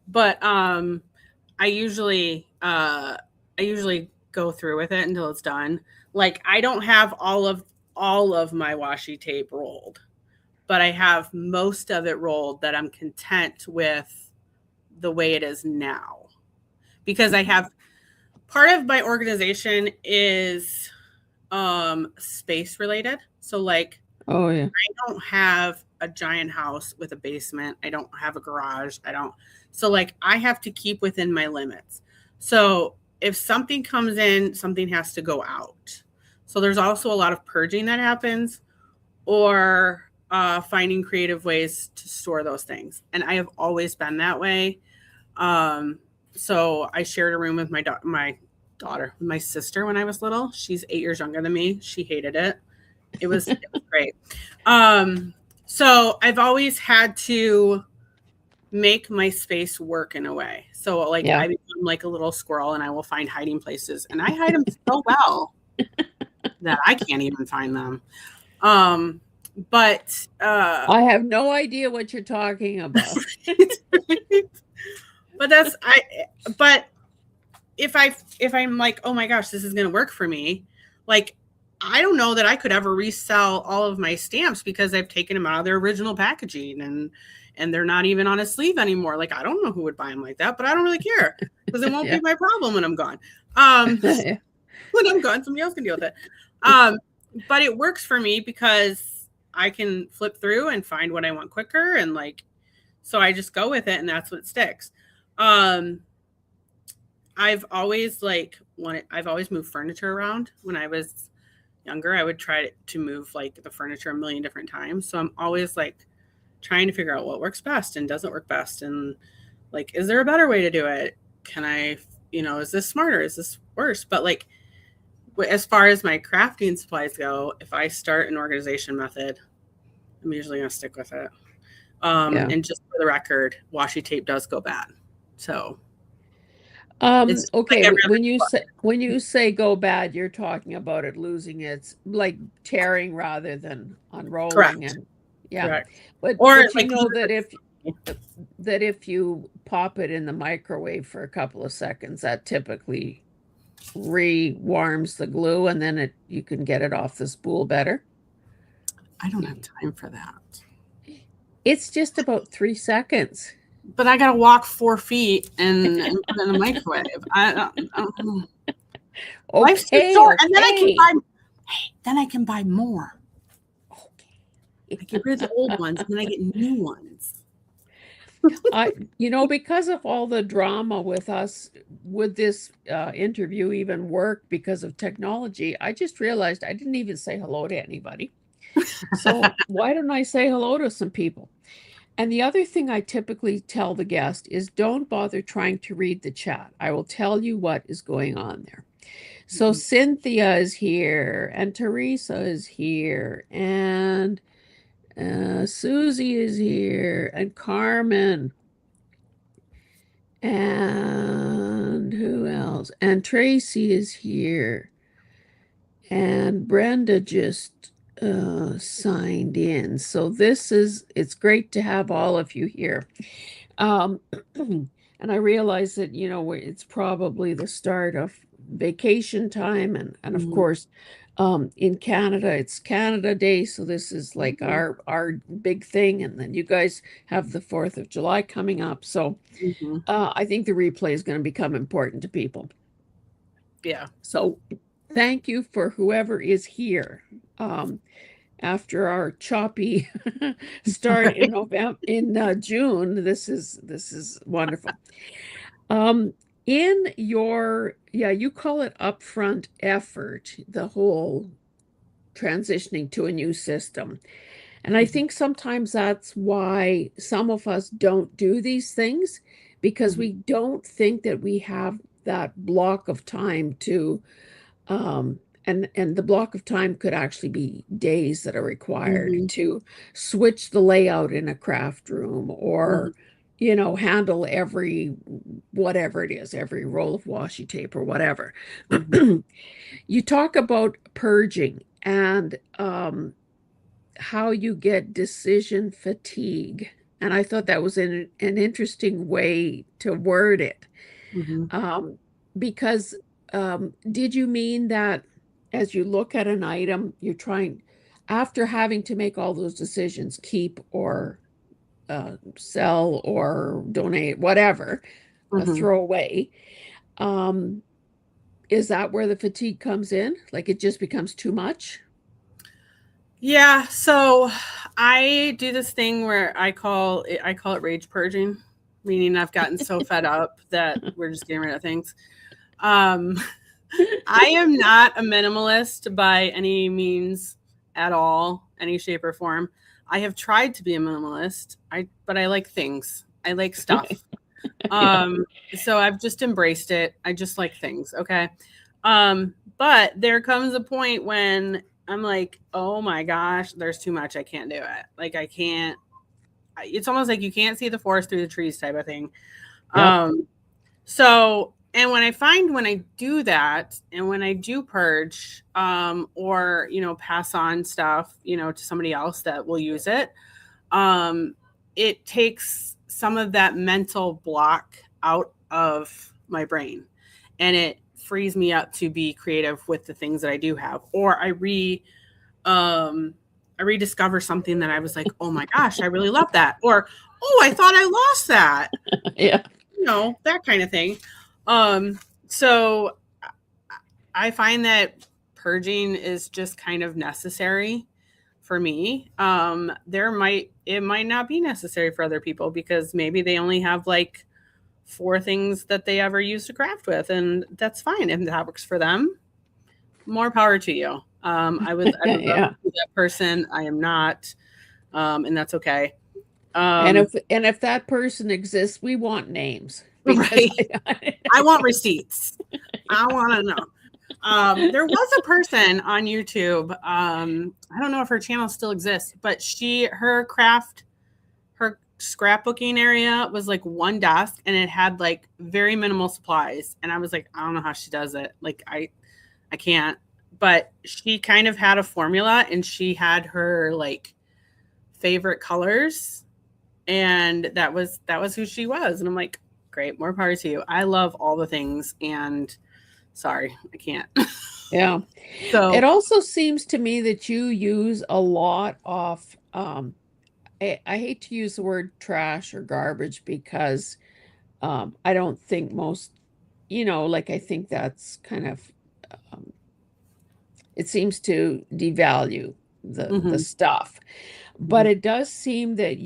but I usually go through with it until it's done. Like, I don't have all of my washi tape rolled, but I have most of it rolled that I'm content with the way it is now, because I have part of my organization is space related. So like, I don't have a giant house with a basement. I don't have a garage. So like, I have to keep within my limits. So if something comes in, something has to go out. So there's also a lot of purging that happens, or finding creative ways to store those things. And I have always been that way. Um, so I shared a room with my sister when I was little. She's 8 years younger than me. She hated it. It was great. Um, so I've always had to make my space work in a way. So like Yeah. I become like a little squirrel and I will find hiding places, and I hide them so well that I can't even find them. Um, but I have no idea what you're talking about. but that's I but if I'm like, oh my gosh, this is gonna work for me, like I don't know that I could ever resell all of my stamps because I've taken them out of their original packaging, and they're not even on a sleeve anymore. Like I don't know who would buy them like that, but I don't really care because it won't Yeah. be my problem when I'm gone. When I'm gone, somebody else can deal with it. But it works for me because I can flip through and find what I want quicker, and like so I just go with it, and that's what sticks. Um, I've always moved furniture around. When I was younger, I would try to move like the furniture a million different times. So I'm always like trying to figure out what works best and doesn't work best, and like, is there a better way to do it? Can I, is this smarter? Is this worse? But like, as far as my crafting supplies go, if I start an organization method, I'm usually going to stick with it. Yeah. And just for the record, washi tape does go bad. So it's like Okay, every other when you say go bad, you're talking about it losing its like tearing rather than unrolling correct, and yeah. correct. Or But you like, know that if you pop it in the microwave for a couple of seconds, that typically re-warms the glue and then you can get it off the spool better. I don't have time for that. It's just about 3 seconds. But I got to walk 4 feet and put it in the microwave. I don't, life's too Okay, short, and then I can okay. buy. Hey, then I can buy more. Okay. I get rid of the old ones, and then I get new ones. Because of all the drama with us, would this interview even work because of technology? I just realized I didn't even say hello to anybody. So why don't I say hello to some people? And the other thing I typically tell the guest is don't bother trying to read the chat. I will tell you what is going on there. So Cynthia is here, and Teresa is here, and Susie is here, and Carmen. And who else? And Tracy is here. And Brenda just signed in. So it's great to have all of you here. And I realize that, it's probably the start of vacation time. And of course, in Canada, it's Canada Day. So this is like our big thing. And then you guys have the 4th of July coming up. So I think the replay is going to become important to people. Yeah. So thank you for whoever is here. After our choppy start in June, this is wonderful. In your you call it upfront effort, the whole transitioning to a new system. And I think sometimes that's why some of us don't do these things, because we don't think that we have that block of time to and the block of time could actually be days that are required to switch the layout in a craft room, or handle every whatever it is, every roll of washi tape or whatever. You talk about purging and how you get decision fatigue. And I thought that was an interesting way to word it. Because did you mean that as you look at an item, you're trying, after having to make all those decisions, keep or sell or donate, whatever, throw away, is that where the fatigue comes in? Like it just becomes too much? Yeah, so I do this thing where I call it rage purging, meaning I've gotten so fed up that we're just getting rid of things. I am not a minimalist by any means at all, any shape or form. I have tried to be a minimalist. But I like things. I like stuff. Yeah. Um, so I've just embraced it. I just like things, okay? But there comes a point when I'm like, "Oh my gosh, there's too much. I can't do it." Like I can't it's almost like you can't see the forest through the trees type of thing. Yep. Um, so, and when I find when I do that and when I do purge, or, pass on stuff, to somebody else that will use it, um, it takes some of that mental block out of my brain and it frees me up to be creative with the things that I do have. Or um, I rediscover something that I was like, oh my gosh, I really love that. Or, oh, I thought I lost that, Yeah. that kind of thing. So I find that purging is just kind of necessary for me. It might not be necessary for other people because maybe they only have like 4 things that they ever use to craft with, and that's fine. If that works for them, more power to you. I would love Yeah. to be that person. I am not, and that's okay. And Um, if that person exists, we want names because right. I want receipts. I want to know. There was a person on YouTube. I don't know if her channel still exists, but her scrapbooking area was like one desk and it had like very minimal supplies. And I was like, I don't know how she does it. Like I can't. But she kind of had a formula and she had her like favorite colors and that was who she was. And I'm like, great, more power to you. I love all the things and sorry, I can't. yeah. It So, also seems to me that you use a lot of I hate to use the word trash or garbage because I don't think most, like I think that's kind of um, it seems to devalue the mhm. stuff. But Mhm. it does seem that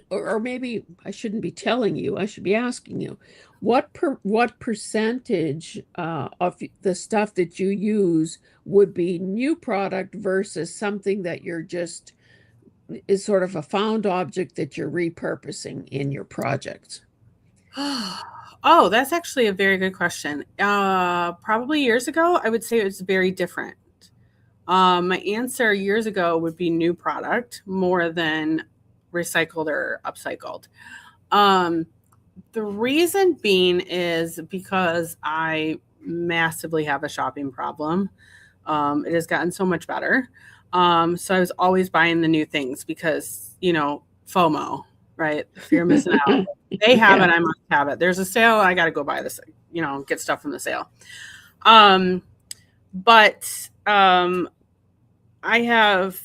or maybe I shouldn't be telling you, I should be asking you, what percentage of the stuff that you use would be new product versus something that you're just is sort of a found object that you're repurposing in your projects? Oh, that's actually a very good question. Probably years ago, I would say it was very different. My answer years ago would be new product more than recycled or upcycled. Um, the reason being is because I massively have a shopping problem. It has gotten so much better. So I was always buying the new things because, FOMO, right? The fear of missing out. They have it, Yeah. I must have it. There's a sale, I got to go buy this, get stuff from the sale. Um, but I have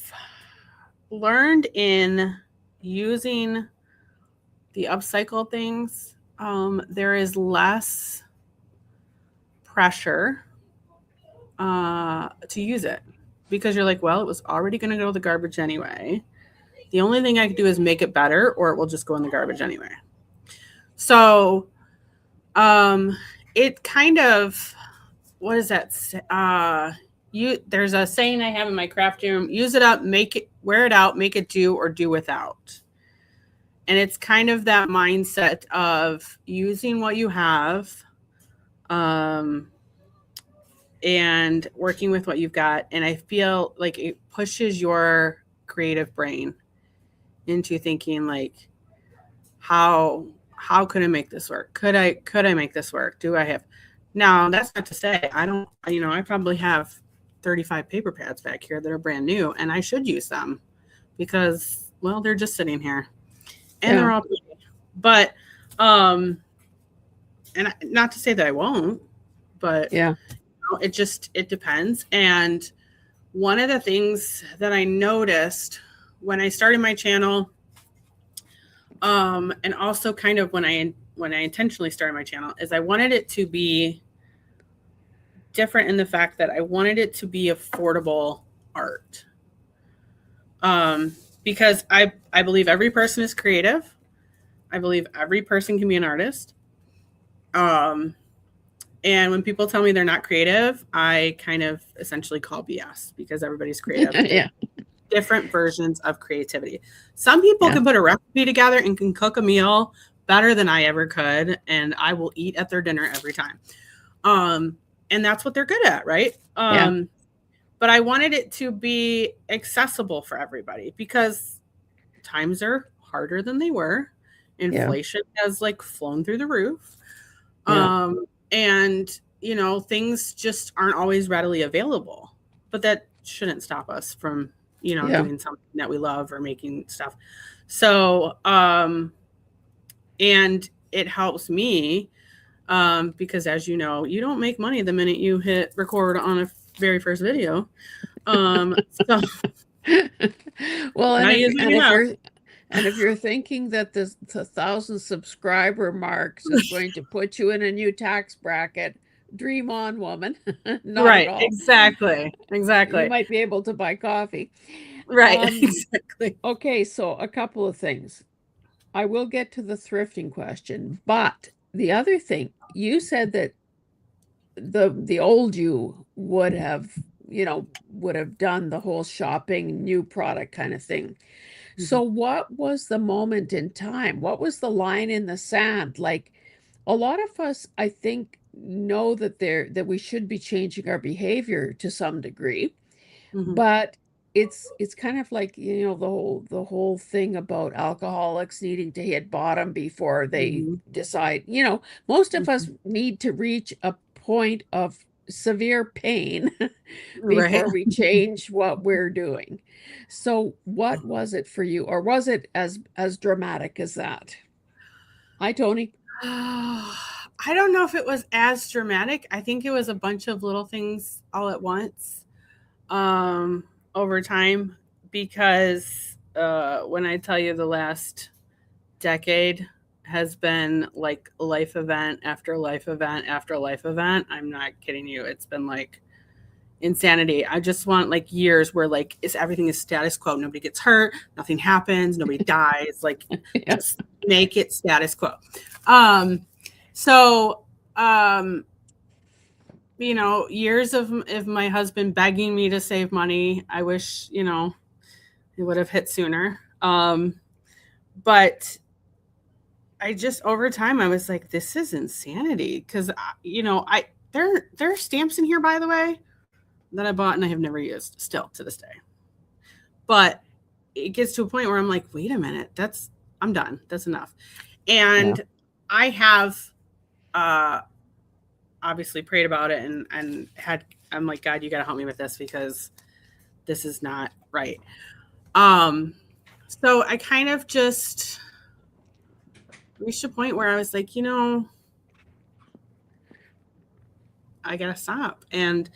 learned in using the upcycle things, there is less pressure to use it because you're like, well, it was already going to go to the garbage anyway. The only thing I could do is make it better, or it will just go in the garbage anyway. So, um, it kind of what is that? There's a saying I have in my craft room: use it up, make it, wear it out, make it do, or do without. And it's kind of that mindset of using what you have, um, and working with what you've got. And I feel like it pushes your creative brain into thinking like, how could I make this work? Could I make this work? Do I have now that's not to say I don't, I probably have 35 paper pads back here that are brand new and I should use them because well, they're just sitting here and Yeah. they're all pretty. But um and not to say that I won't, but Yeah. it depends. And one of the things that I noticed when I started my channel, and also kind of when I intentionally started my channel, is I wanted it to be different in the fact that I wanted it to be affordable art. Um, because I believe every person is creative. I believe every person can be an artist. Um, And when people tell me they're not creative, I kind of essentially call BS because everybody's creative. Yeah. Different versions of creativity. Some people can put a recipe together and can cook a meal better than I ever could, and I will eat at their dinner every time. And that's what they're good at, right? But I wanted it to be accessible for everybody because times are harder than they were. Inflation has like flown through the roof. And things just aren't always readily available. But that shouldn't stop us from, doing something that we love or making stuff. So, and it helps me because as you know, you don't make money the minute you hit record on a very first video. So Well, and if you're thinking that the 1,000 subscriber marks is going to put you in a new tax bracket, dream on, woman. Not right, at all. Exactly. You might be able to buy coffee. Right, exactly. Okay, so a couple of things. I will get to the thrifting question, but the other thing, you said that the old you would have done the whole shopping, new product kind of thing. So what was the moment in time? What was the line in the sand? Like, a lot of us, I think, know that we should be changing our behavior to some degree, but it's kind of like, the whole thing about alcoholics needing to hit bottom before they decide, most of us need to reach a point of severe pain before we change what we're doing. So what was it for you, or was it as dramatic as that? Hi, Tony. I don't know if it was as dramatic. I think it was a bunch of little things all at once over time, because when I tell you the last decade has been like life event after life event after life event, I'm not kidding you. It's been like insanity. I just want like years where like everything is status quo. Nobody gets hurt, nothing happens, nobody dies. Like just make it status quo. So years of my husband begging me to save money. I wish it would have hit sooner. But I just over time I was like, this is insanity, because there are stamps in here, by the way, that I bought and I have never used still to this day. But it gets to a point where I'm like, wait a minute, I'm done. That's enough. And I have obviously prayed about it and I'm like, God, you got to help me with this because this is not right. So I kind of just reached a point where I was like, I got to stop. And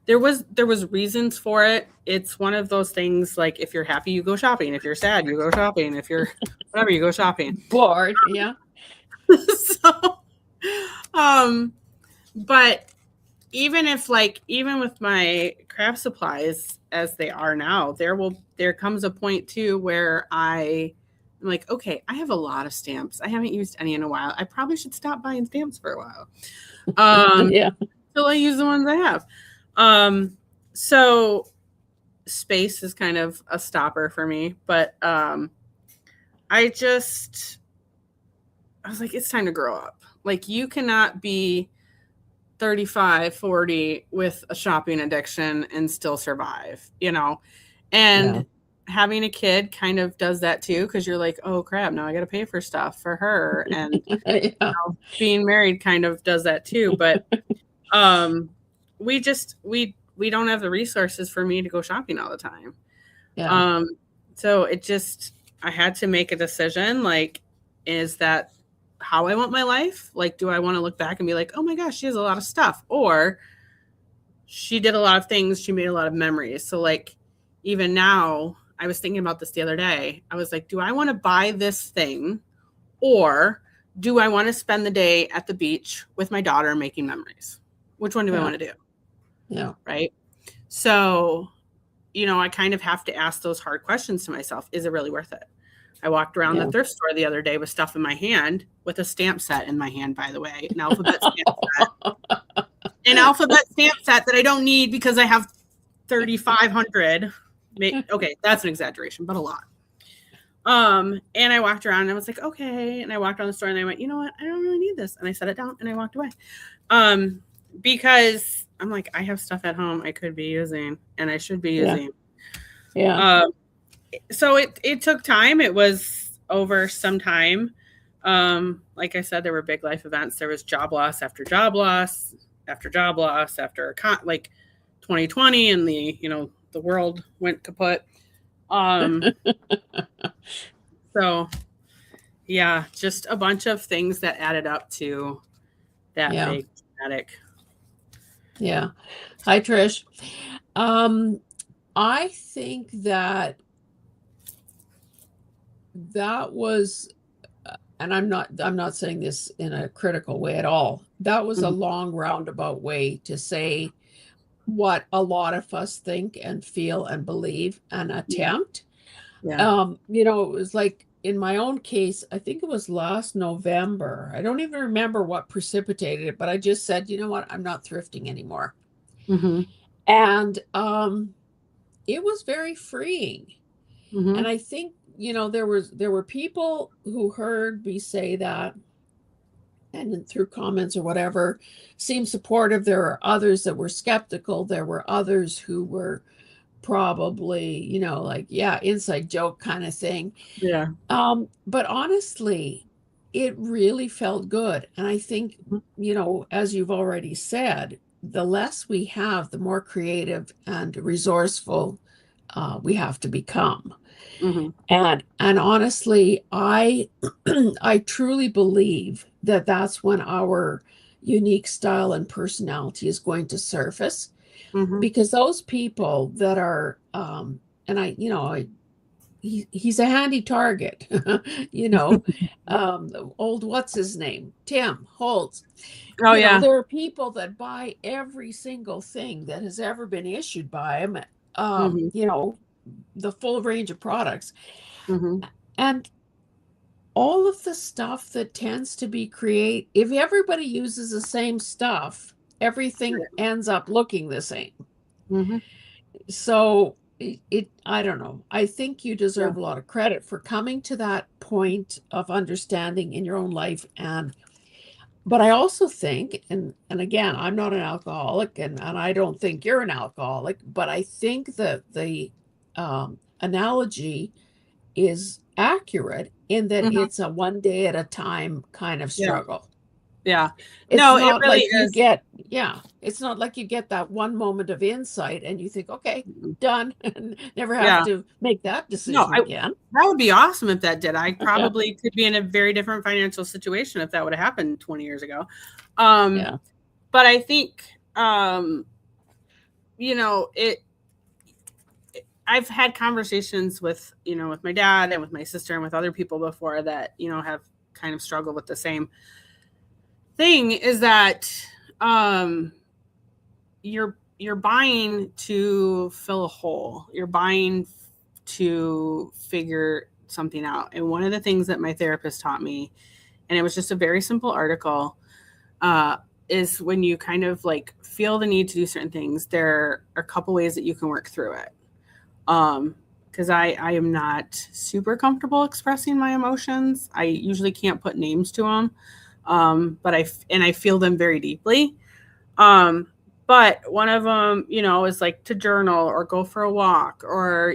there was reasons for it. It's one of those things, like, if you're happy, you go shopping. If you're sad, you go shopping. If you're whatever, you go shopping. Bored, yeah. So, but even with my craft supplies as they are now, there comes a point too where I'm like, okay, I have a lot of stamps. I haven't used any in a while. I probably should stop buying stamps for a while. Till I use the ones I have. So space is kind of a stopper for me, but I was like, it's time to grow up. Like, you cannot be 35, 40 with a shopping addiction and still survive, and having a kid kind of does that too, because you're like, oh crap, now I got to pay for stuff for her. And being married kind of does that too. But we don't have the resources for me to go shopping all the time. So I had to make a decision, like, is that how I want my life? Like, do I want to look back and be like, oh my gosh, she has a lot of stuff, or she did a lot of things, she made a lot of memories. So like, even now, I was thinking about this the other day. I was like, do I want to buy this thing, or do I want to spend the day at the beach with my daughter making memories? Which one do I want to do? Yeah. Right. So, I kind of have to ask those hard questions to myself. Is it really worth it? I walked around the thrift store the other day with stuff in my hand, with a stamp set in my hand, by the way, an alphabet stamp set. an alphabet stamp set that I don't need because I have 3,500. Okay, that's an exaggeration, but a lot. And I walked around and I was like, okay. And I walked around the store and I went, you know what? I don't really need this. And I set it down and I walked away. Because I'm like, I have stuff at home I could be using and I should be using. Yeah. So it took time. It was over some time. Like I said, there were big life events. There was job loss after job loss after job loss after like 2020 and the world went kaput. So yeah, just a bunch of things that added up to that big dramatic. Yeah. Hi, Trish. I think that was, and I'm not saying this in a critical way at all. That was a long roundabout way to say what a lot of us think and feel and believe and attempt. Yeah. It was like in my own case, I think it was last November. I don't even remember what precipitated it, but I just said, you know what, I'm not thrifting anymore. And it was very freeing. And I think, there were people who heard me say that and through comments or whatever seemed supportive. There were others that were skeptical. There were others who were probably, like, yeah, inside joke kind of thing. Yeah. But honestly, it really felt good. And I think, as you've already said, the less we have, the more creative and resourceful we have to become. And honestly, I I truly believe that that's when our unique style and personality is going to surface, because those people that are and he's a handy target. Old what's his name, Tim Holtz. Oh yeah. There are people that buy every single thing that has ever been issued by him. The full range of products. And all of the stuff that tends to be if everybody uses the same stuff, everything ends up looking the same. So I don't know. I think you deserve a lot of credit for coming to that point of understanding in your own life. But I also think, and again, I'm not an alcoholic, and I don't think you're an alcoholic, but I think that the analogy is accurate in that it's a one day at a time kind of struggle. Yeah. It's No, not it really like is. It's not like you get that one moment of insight and you think, okay, done, and never have to make that decision again. That would be awesome if that did. I probably could be in a very different financial situation if that would have happened 20 years ago. But I think, I've had conversations with my dad and with my sister and with other people before that, have kind of struggled with the same thing, is that you're buying to fill a hole. You're buying to figure something out. And one of the things that my therapist taught me, and it was just a very simple article, is when you kind of like feel the need to do certain things, there are a couple ways that you can work through it. Because I am not super comfortable expressing my emotions. I usually can't put names to them, but I feel them very deeply. But one of them, is like to journal or go for a walk or,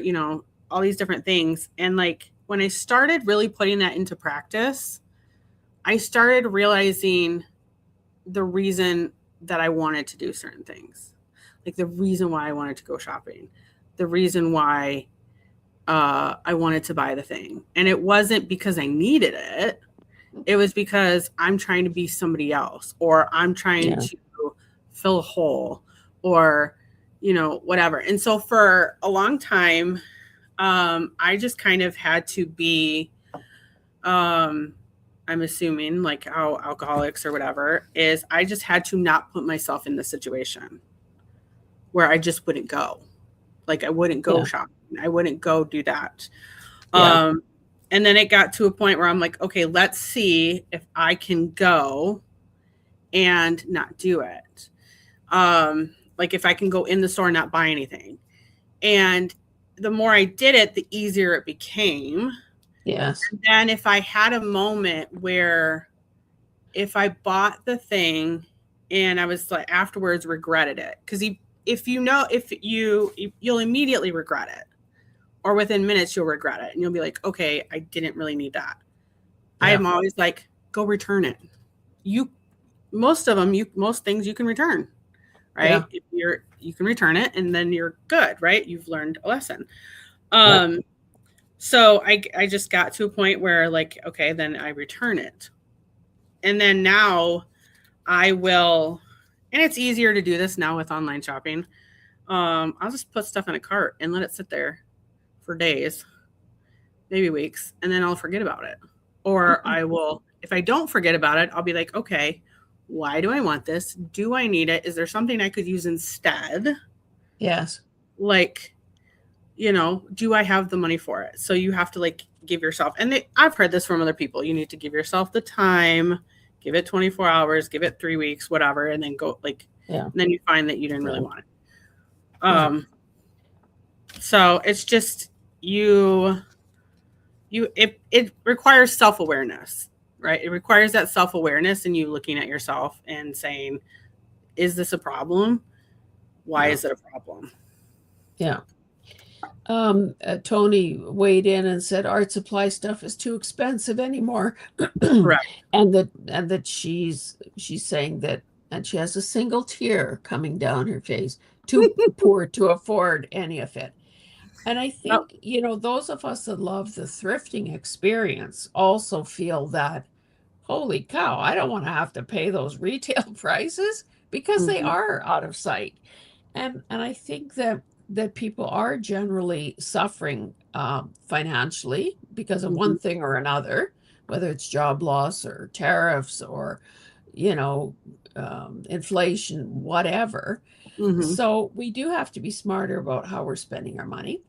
all these different things. And like when I started really putting that into practice, I started realizing the reason that I wanted to do certain things, like the reason why I wanted to go shopping, the reason why I wanted to buy the thing. And it wasn't because I needed it. It was because I'm trying to be somebody else, or I'm trying to fill a hole, or, whatever. And so for a long time, I just kind of had to be, I'm assuming like how alcoholics or whatever is, I just had to not put myself in the situation where I just wouldn't go. Like I wouldn't go shopping. I wouldn't go do that. And then it got to a point where I'm like, okay, let's see if I can go and not do it. Like if I can go in the store and not buy anything. And the more I did it, the easier it became. Yes. And then if I had a moment where if I bought the thing and I was like afterwards regretted it, because if you know if you'll immediately regret it, or within minutes you'll regret it, and you'll be like, okay, I didn't really need that. I Yeah. am always like, go return it. You most of them, most things you can return, Yeah. right? If you can return it, and then you're good, right? You've learned a lesson. Yep. So I just got to a point where like, okay, then I return it. And then now I will, and it's easier to do this now with online shopping. I'll just put stuff in a cart and let it sit there for days, maybe weeks, and then I'll forget about it. Or I will, if I don't forget about it, I'll be like, okay, why do I want this? Do I need it? Is there something I could use instead? Yes. Like, do I have the money for it? So you have to like give yourself, and I've heard this from other people. You need to give yourself the time, give it 24 hours, give it 3 weeks, whatever, and then go like, Yeah. and then you find that you didn't really Yeah. want it. Right. So it's just it requires self-awareness, right? It requires that self-awareness and you looking at yourself and saying, is this a problem? Why Yeah. is it a problem? Yeah. Tony weighed in and said art supply stuff is too expensive anymore. Correct. And that she's saying that, and she has a single tear coming down her face, too poor to afford any of it. And I Yep. think, those of us that love the thrifting experience also feel that, holy cow, I don't want to have to pay those retail prices because they Mm-hmm. are out of sight. And I think that people are generally suffering financially because of Mm-hmm. one thing or another, whether it's job loss or tariffs or, you know, inflation, whatever. Mm-hmm. So we do have to be smarter about how we're spending our money.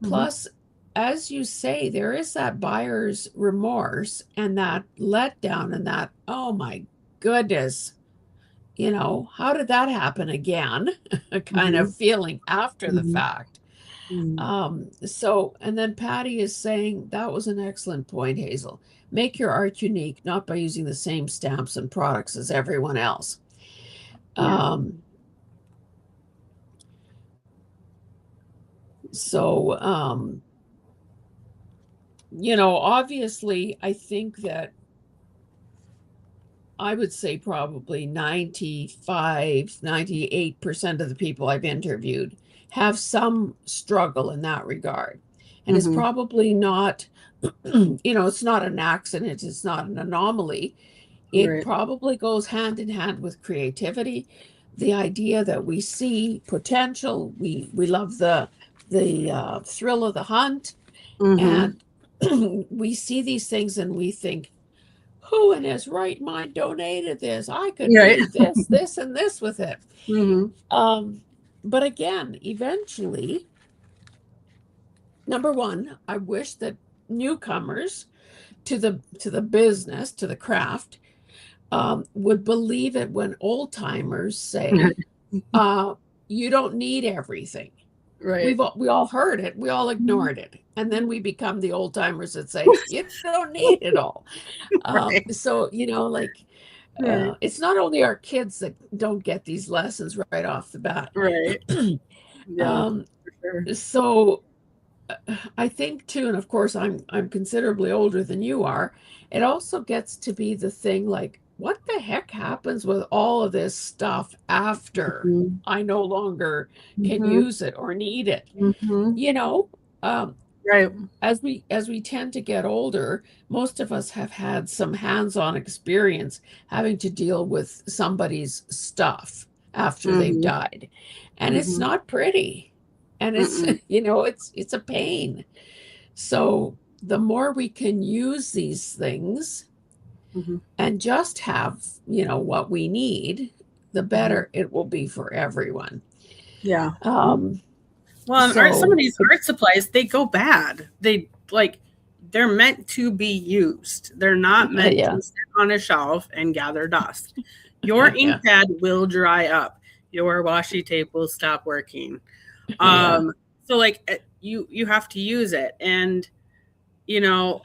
Mm-hmm. Plus, as you say, there is that buyer's remorse and that letdown and that, oh my goodness, how did that happen again? Kind Mm-hmm. of feeling after the Mm-hmm. fact. And then Patty is saying that was an excellent point, Hazel. Make your art unique, not by using the same stamps and products as everyone else. Yeah. Um, so, obviously, I think that I would say probably 95, 98% of the people I've interviewed have some struggle in that regard. And it's Mm-hmm. probably not, it's not an accident, it's not an anomaly. It Right. probably goes hand in hand with creativity, the idea that we see potential, we love the thrill of the hunt, Mm-hmm. and we see these things and we think, who in his right mind donated this? I could Right. do this, this, and this with it. Mm-hmm. Um, but again, eventually, number one, I wish that newcomers to the business, to the craft, would believe it when old timers say, uh, "You don't need everything." Right. We all heard it, we all ignored it, and then we become the old timers that say, "You don't need it all." Right. So like Right. it's not only our kids that don't get these lessons right off the bat. Right. Yeah. um, For sure. so I think too, and of course I'm considerably older than you are. It also gets to be the thing like, what the heck happens with all of this stuff after Mm-hmm. I no longer can Mm-hmm. use it or need it? Mm-hmm. You know, um, Right. as we tend to get older, most of us have had some hands-on experience having to deal with somebody's stuff after they've Mm-hmm. died. And it's Mm-hmm. not pretty. And it's Mm-mm. it's a pain. So the more we can use these things Mm-hmm. and just have, what we need, the Mm-hmm. better it will be for everyone. Yeah. Um, Well, and art, some of so these art supplies, they go bad. They're meant to be used. They're not meant yeah, to sit on a shelf and gather dust. Your ink yeah, pad will dry up. your washi tape will stop working. Yeah. So like you have to use it. And you know,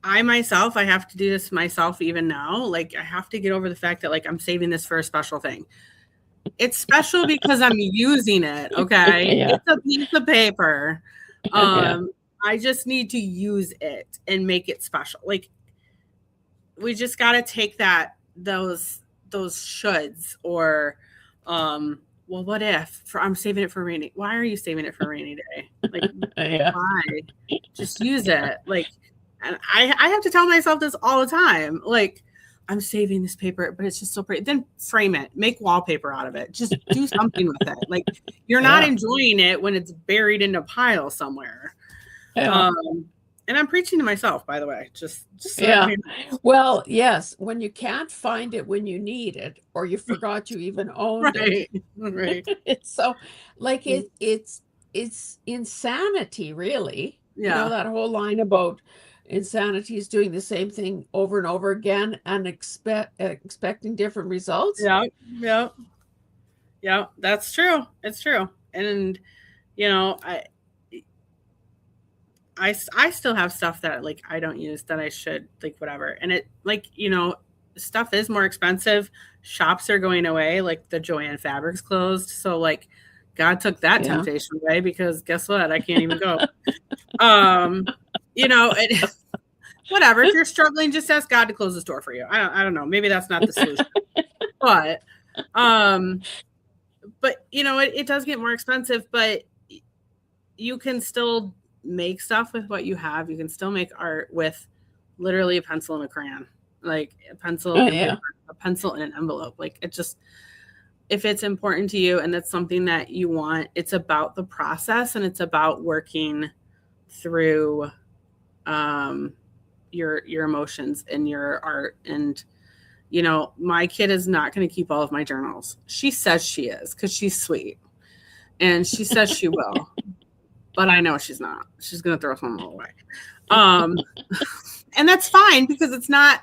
I myself, I have to do this myself even now. Like I have to get over the fact that like I'm saving this for a special thing. It's special because I'm using it, okay? Yeah. It's a piece of paper. Yeah. I just need to use it and make it special. Like we just got to take those shoulds or well what if for, I'm saving it for rainy. Why are you saving it for a rainy day? Like Yeah. why? Just use it. Like and I have to tell myself this all the time. Like I'm saving this paper, but it's just so pretty. Then frame it, make wallpaper out of it. Just do something with it. Like you're not Yeah. enjoying it when it's buried in a pile somewhere. Yeah. Um, and I'm preaching to myself, by the way. Just so Yeah. everybody knows. Well, yes, when you can't find it when you need it, or you forgot you even owned it. Right. Right. It's so like it's insanity, really. You know, Yeah. that whole line about insanity is doing the same thing over and over again and expecting different results. Yeah. Yeah. Yeah. That's true. It's true. And you know, I still have stuff that like I don't use that I should like whatever. And it like, you know, stuff is more expensive. Shops are going away, like the Joanne Fabrics closed. So like God took that Yeah. temptation away because guess what? I can't even go. Um, you know, it, whatever. If you're struggling, just ask God to close the store for you. I don't know. Maybe that's not the solution. But um but you know, it does get more expensive, but you can still make stuff with what you have. You can still make art with literally a pencil and a crayon, like a pencil Oh, and paper, yeah. a pencil and an envelope. Like it just, if it's important to you and that's something that you want, it's about the process and it's about working through um, your emotions and your art. And you know, my kid is not going to keep all of my journals. She says she is because she's sweet, and she says she will, but I know she's not. She's going to throw some away. Um, and that's fine because it's not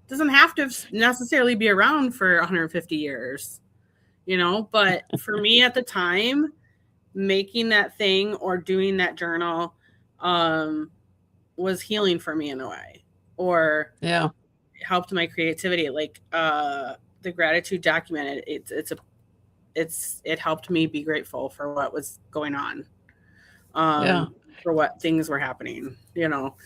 doesn't have to necessarily be around for 150 years, you know. But for me at the time, making that thing or doing that journal was healing for me in a way, or Yeah. helped my creativity. Like the gratitude document, it helped me be grateful for what was going on, Yeah. for what things were happening, you know.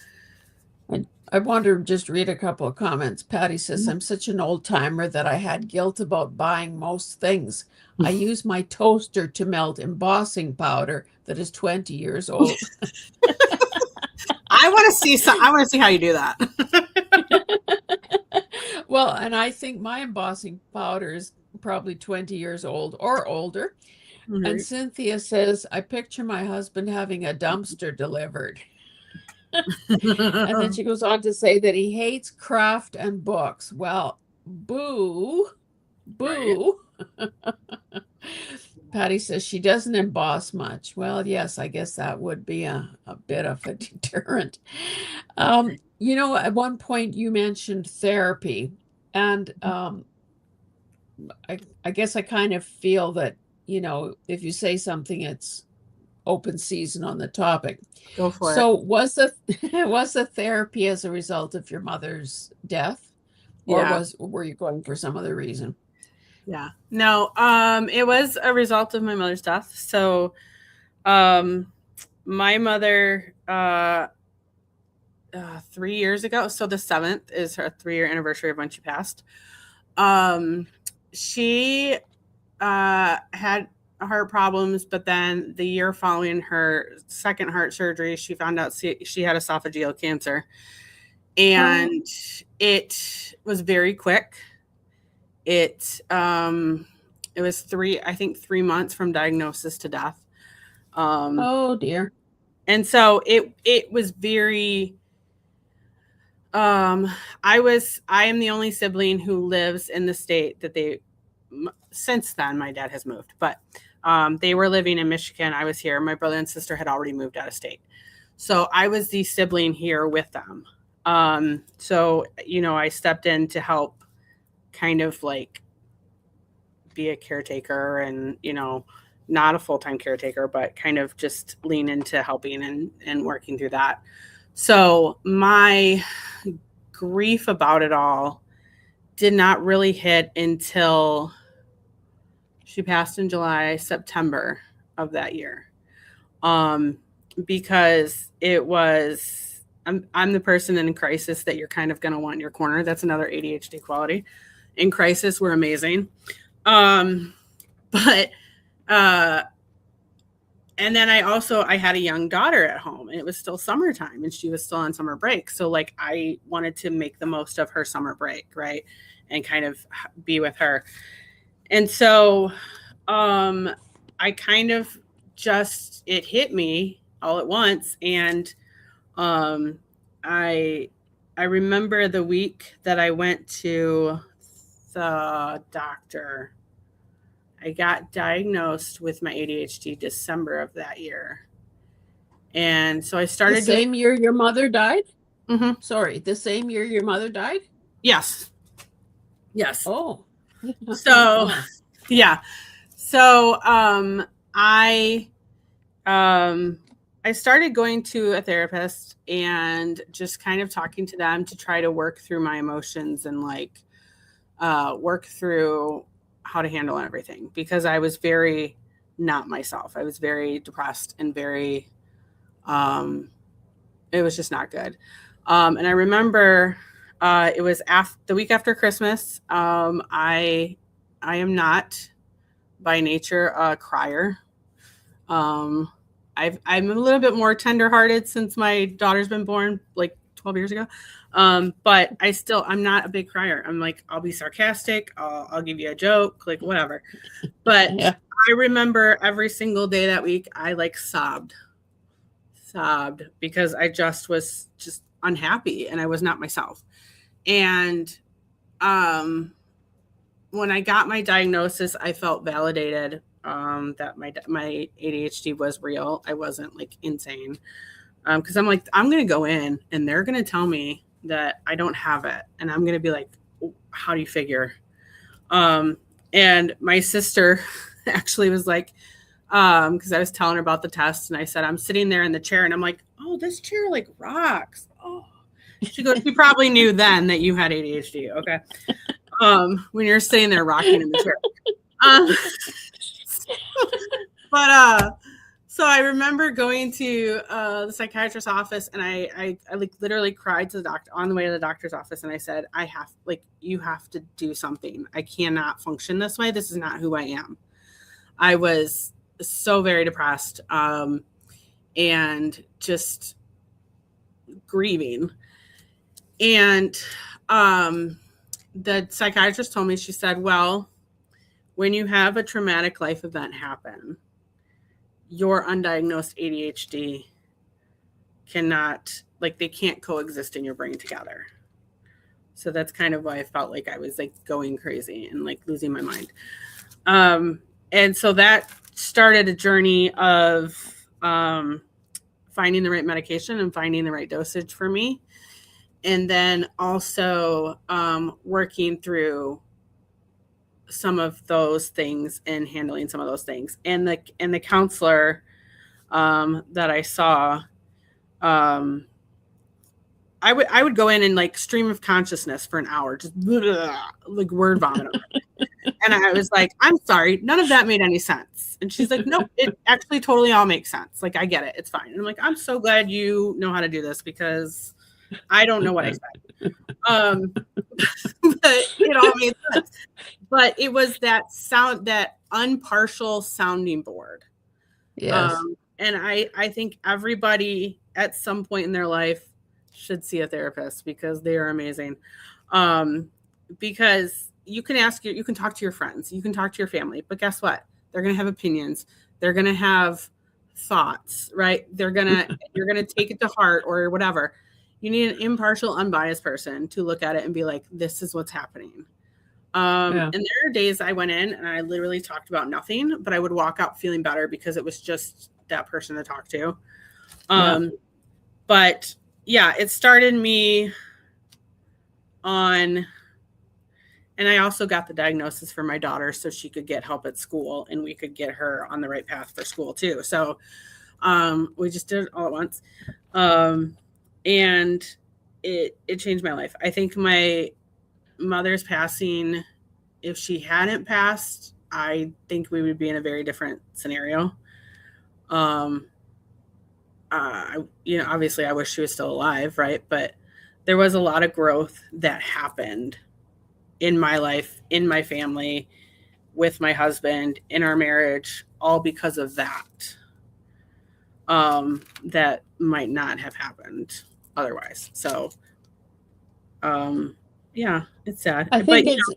I want to just read a couple of comments. Patty says, I'm such an old timer that I had guilt about buying most things. I use my toaster to melt embossing powder that is 20 years old. I want to see some. I want to see how you do that. Well, and I think my embossing powder is probably 20 years old or older. And Right. Cynthia says, I picture my husband having a dumpster delivered. And then she goes on to say that he hates craft and books. Well, boo, Right. boo. Patty says she doesn't emboss much. Well, yes, I guess that would be a bit of a deterrent. You know, at one point you mentioned therapy, and I guess I kind of feel that, you know, if you say something, it's open season on the topic. Go for it. So was the was the therapy as a result of your mother's death, or Yeah. were you going for some other reason? Yeah. No, it was a result of my mother's death. So, my mother, 3 years ago, so the 7th is her 3-year anniversary of when she passed. She had heart problems, but then the year following her second heart surgery, she found out she had esophageal cancer. And it was very quick. It was 3 months from diagnosis to death. Oh dear. And so it was very I am the only sibling who lives in the state that since then my dad has moved, but they were living in Michigan. I was here. My brother and sister had already moved out of state. So I was the sibling here with them. So, you know, I stepped in to help kind of like be a caretaker and, not a full-time caretaker, but kind of just lean into helping and working through that. So my grief about it all did not really hit until she passed in September of that year. Because it was, I'm the person in crisis that you're kind of going to want in your corner. That's another ADHD quality. In crisis, we're amazing. But and then I had a young daughter at home, and it was still summertime, and she was still on summer break. So like I wanted to make the most of her summer break, right? And kind of be with her. And so I kind of just, it hit me all at once. And I remember the week that I went to the doctor. I got diagnosed with my ADHD December of that year. And so I started the same year your mother died? Mm-hmm. Sorry, the same year your mother died? Yes. Oh. So, yeah. So, I started going to a therapist and just kind of talking to them to try to work through my emotions and like work through how to handle everything, because I was very not myself. I was very depressed and very, it was just not good. And I remember it was the week after Christmas. I am not by nature a crier. I'm a little bit more tenderhearted since my daughter's been born like 12 years ago. But I'm not a big crier. I'm like, I'll be sarcastic. I'll give you a joke, like whatever. But yeah. I remember every single day that week, I like sobbed because I just was just unhappy and I was not myself. And, when I got my diagnosis, I felt validated that my ADHD was real. I wasn't like insane. Because I'm like, I'm going to go in and they're going to tell me that I don't have it. And I'm going to be like, how do you figure? And my sister actually was like, because I was telling her about the test and I said, I'm sitting there in the chair and I'm like, oh, this chair like rocks. Oh, she goes, you probably knew then that you had ADHD. Okay. When you're sitting there rocking in the chair. So I remember going to the psychiatrist's office and I like literally cried to the doctor on the way to the doctor's office. And I said, you have to do something. I cannot function this way. This is not who I am. I was so very depressed and just grieving. And the psychiatrist told me, she said, well, when you have a traumatic life event happen, your undiagnosed ADHD cannot, like, they can't coexist in your brain together. So that's kind of why I felt like I was like going crazy and like losing my mind. And so that started a journey of finding the right medication and finding the right dosage for me. And then also working through some of those things and handling some of those things. And the counselor that I saw, I would go in and like stream of consciousness for an hour, just like word vomit. And I was like, I'm sorry, none of that made any sense. And she's like, nope, it actually totally all makes sense. Like, I get it. It's fine. And I'm like, I'm so glad you know how to do this because I don't know what I said. But it all made sense. But it was that sound, that unpartial sounding board. Yes. And I think everybody at some point in their life should see a therapist because they are amazing. Because you can talk to your friends, you can talk to your family, but guess what? They're going to have opinions. They're going to have thoughts, right? You're going to take it to heart or whatever. You need an impartial, unbiased person to look at it and be like, this is what's happening. And there are days I went in and I literally talked about nothing, but I would walk out feeling better because it was just that person to talk to. But yeah, it started me on And I also got the diagnosis for my daughter so she could get help at school and we could get her on the right path for school too. So we just did it all at once. And it changed my life. I think my mother's passing, if she hadn't passed, I think we would be in a very different scenario. Um, obviously, I wish she was still alive, right? But there was a lot of growth that happened in my life, in my family, with my husband, in our marriage, all because of that. That might not have happened otherwise. So, yeah, it's sad. I But think it's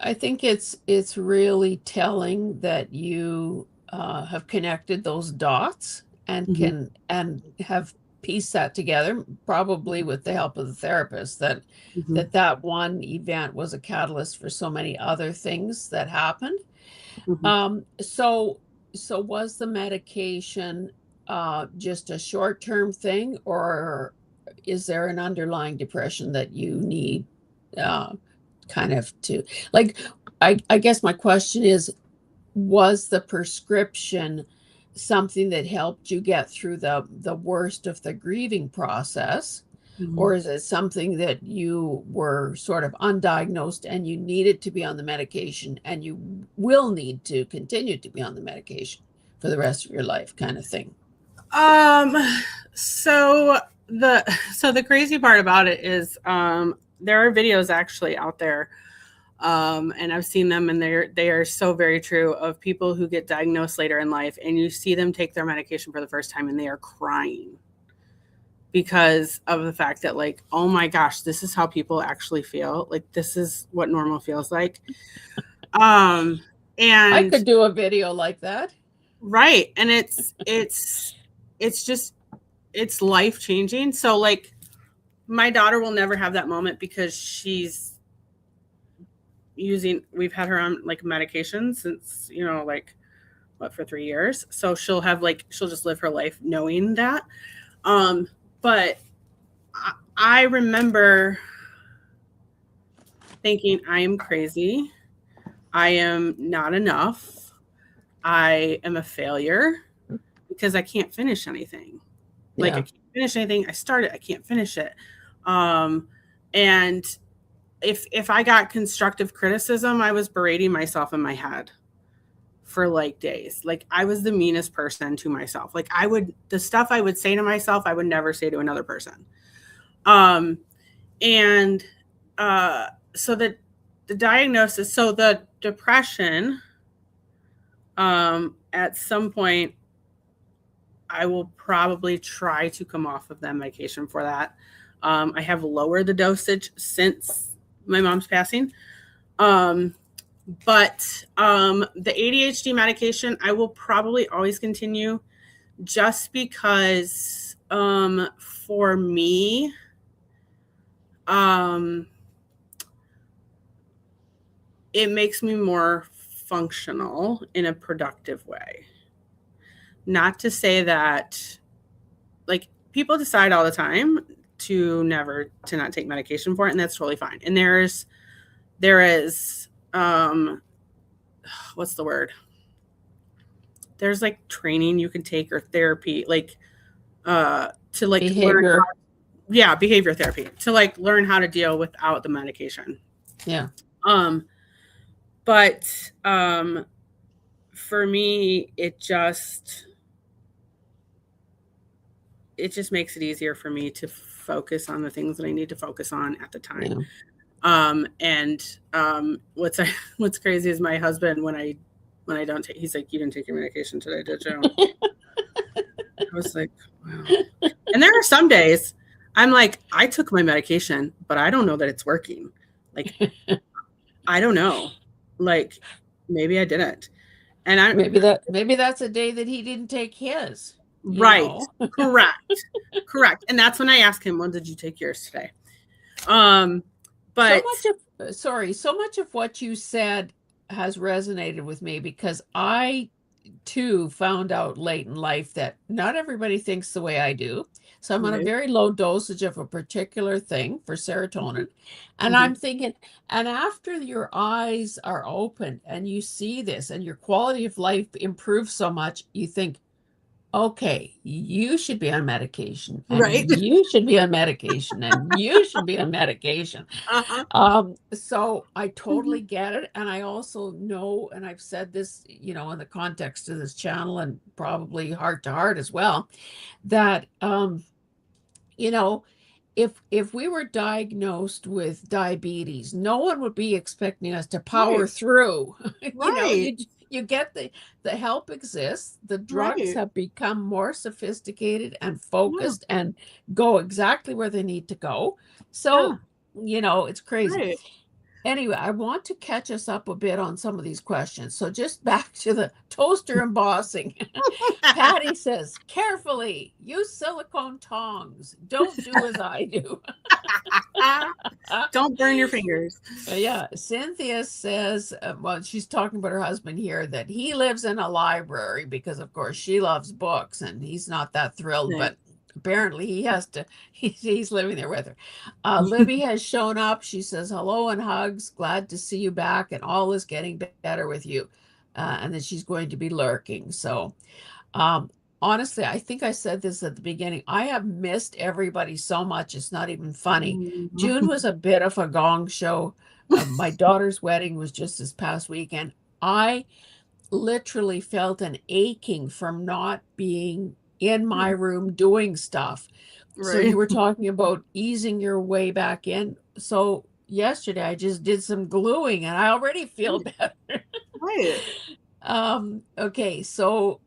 I think it's really telling that you have connected those dots and mhm, have pieced that together, probably with the help of the therapist, that mhm, that one event was a catalyst for so many other things that happened. mhm. So was the medication just a short-term thing, or is there an underlying depression that you need uh, kind of to like? I guess my question is, was the prescription something that helped you get through the worst of the grieving process? Mhm. Or is it something that you were sort of undiagnosed and you needed to be on the medication and you will need to continue to be on the medication for the rest of your life, kind of thing? Um, so the crazy part about it is there are videos actually out there, and I've seen them, and they are so very true, of people who get diagnosed later in life, and you see them take their medication for the first time, and they are crying because of the fact that, like, oh my gosh, this is how people actually feel. Like, this is what normal feels like. Um, I and could do a video like that. right, and it's just it's life changing. So, like, my daughter will never have that moment because we've had her on like medication since, like, what, for 3 years. So she'll just live her life knowing that. But I remember thinking, I am crazy. I am not enough. I am a failure because I can't finish anything. Like, I Yeah. can't finish anything. I started, I can't finish it. Um, and if I got constructive criticism, I was berating myself in my head for like days. Like, I was the meanest person to myself. Like, the stuff I would say to myself, I would never say to another person. Um, and so the diagnosis, so the depression, at some point, I will probably try to come off of that medication for that. I have lowered the dosage since my mom's passing. Um, but the ADHD medication, I will probably always continue, just because, for me, um, it makes me more functional in a productive way. Not to say that, like, people decide all the time to not take medication for it, and that's totally fine. And there is what's the word? There's like training you can take, or therapy, like, to like learn how, Behavior. yeah, behavior therapy, to like learn how to deal without the medication. Yeah. Um, but for me, it just makes it easier for me to focus on the things that I need to focus on at the time. Yeah. And what's what's crazy is my husband, when I don't take, he's like, "You didn't take your medication today, did you?" I was like, "Wow." And there are some days I'm like, I took my medication, but I don't know that it's working. Like, I don't know. Like, maybe I didn't. And I Maybe that's a day that he didn't take his, you Right. know. Correct. Correct. And that's when I asked him, "Well, did you take yours today?" Um, So but much of, sorry, so much of what you said has resonated with me because I too found out late in life that not everybody thinks the way I do. So I'm on a Right. very low dosage of a particular thing for serotonin. And Mhm. I'm thinking, and after your eyes are open and you see this and your quality of life improves so much, you think, okay, you should be on medication, Right. and you should be on medication, and you should be on medication. Uh-huh. So I Mhm. totally get it. And I also know, and I've said this, in the context of this channel and probably heart to heart as well, that you know, if we were diagnosed with diabetes, no one would be expecting us to power Right. through. Right. You get the help exists. The drugs Right. have become more sophisticated and Yeah. focused and go exactly where they need to go. Yeah. So, it's crazy. Right. Anyway, I want to catch us up a bit on some of these questions. So just back to the toaster embossing. Patty says, carefully, use silicone tongs. Don't do as I do. Don't burn your fingers. Yeah, Cynthia says, well, she's talking about her husband here, that he lives in a library because, of course, she loves books and he's not that thrilled, Right. but apparently he has to, he's living there with her. Libby has shown up. She says, hello and hugs. Glad to see you back, and all is getting better with you. And that she's going to be lurking. So, um, honestly, I think I said this at the beginning. I have missed everybody so much. It's not even funny. June Mhm. was a bit of a gong show. My daughter's wedding was just this past weekend. I literally felt an aching from not being in my room doing stuff. So Right. you were talking about easing your way back in. So yesterday I just did some gluing and I already feel Right. better. Right. Okay, so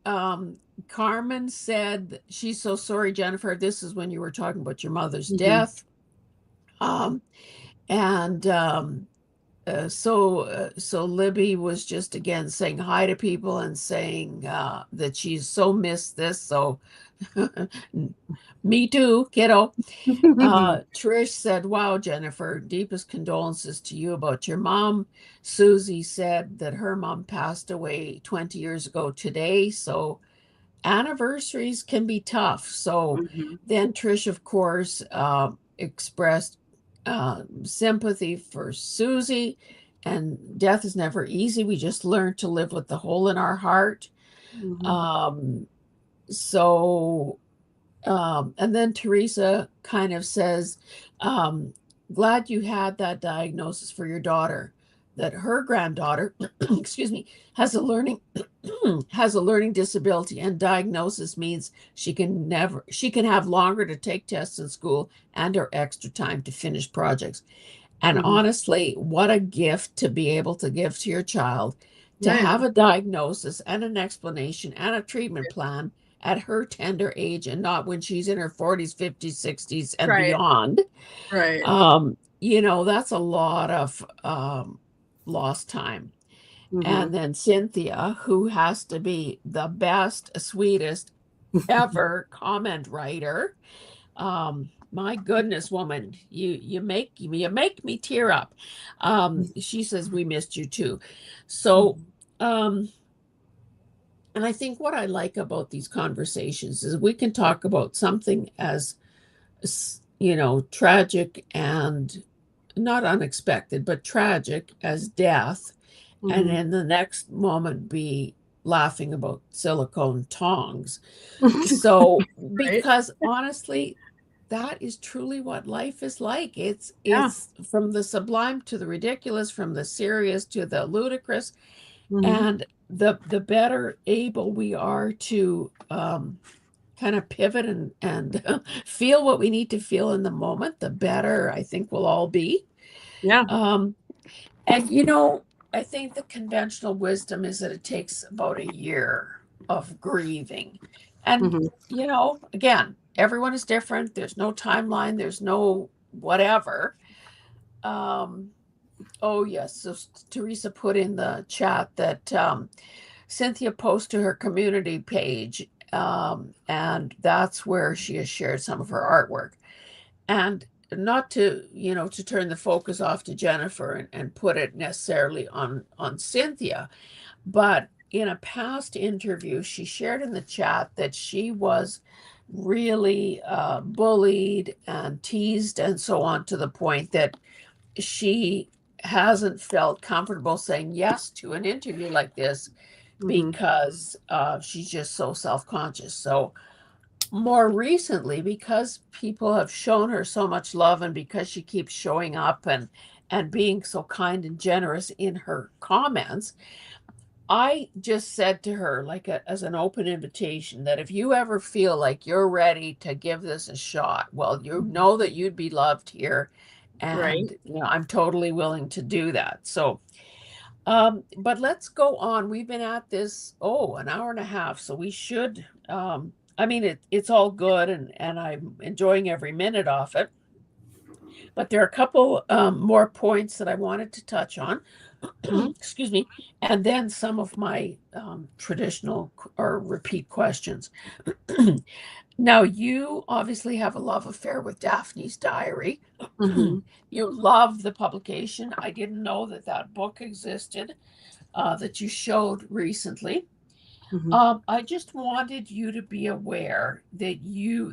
Carmen said she's so sorry, Jennifer. This is when you were talking about your mother's Mhm. death. Um, and so Libby was just again saying hi to people and saying that she's so missed this. So me too, kiddo. Trish said, wow, Jennifer, deepest condolences to you about your mom. Susie said that her mom passed away 20 years ago today. So anniversaries can be tough. So Mhm. then Trish, of course, expressed sympathy for Susie. And death is never easy. We just learn to live with the hole in our heart. Mhm. Um, so and then Teresa kind of says, um, glad you had that diagnosis for your daughter, that her granddaughter, excuse me, has a learning has a learning disability, and diagnosis means she can have longer to take tests in school and or extra time to finish projects. And Mhm. honestly, what a gift to be able to give to your child, to Right. have a diagnosis and an explanation and a treatment plan at her tender age and not when she's in her 40s, 50s, 60s, and Right. beyond. Right. That's a lot of lost time. Mhm. And then Cynthia, who has to be the best, sweetest ever comment writer. My goodness, woman, you make me tear up. She says we missed you too. So, Mhm. um, and I think what I like about these conversations is we can talk about something as, tragic and not unexpected, but tragic as death, and Mhm. in the next moment be laughing about silicone tongs. So, Right. because honestly, that is truly what life is like. It's Yeah. it's from the sublime to the ridiculous, from the serious to the ludicrous, Mhm. and the better able we are to kind of pivot and feel what we need to feel in the moment, the better I think we'll all be. Yeah. Um, and I think the conventional wisdom is that it takes about a year of grieving. And, Mhm. again, everyone is different. There's no timeline, there's no whatever. Um, oh, yes. So Teresa put in the chat that Cynthia posts to her community page, and that's where she has shared some of her artwork. And not to turn the focus off to Jennifer and put it necessarily on Cynthia, but in a past interview, she shared in the chat that she was really bullied and teased and so on, to the point that she hasn't felt comfortable saying yes to an interview like this because she's just so self-conscious. So more recently, because people have shown her so much love, and because she keeps showing up and being so kind and generous in her comments, I just said to her, like as an open invitation, that if you ever feel like you're ready to give this a shot, well, you know that you'd be loved here, Right. and I'm totally willing to do that. So but let's go on. We've been at this, an hour and a half, so we should, I mean, it's all good, and I'm enjoying every minute of it. But there are a couple more points that I wanted to touch on. Excuse me. And then some of my traditional or repeat questions. Now, you obviously have a love affair with Daphne's Diary. You love the publication. I didn't know that that book existed, that you showed recently. I just wanted you to be aware that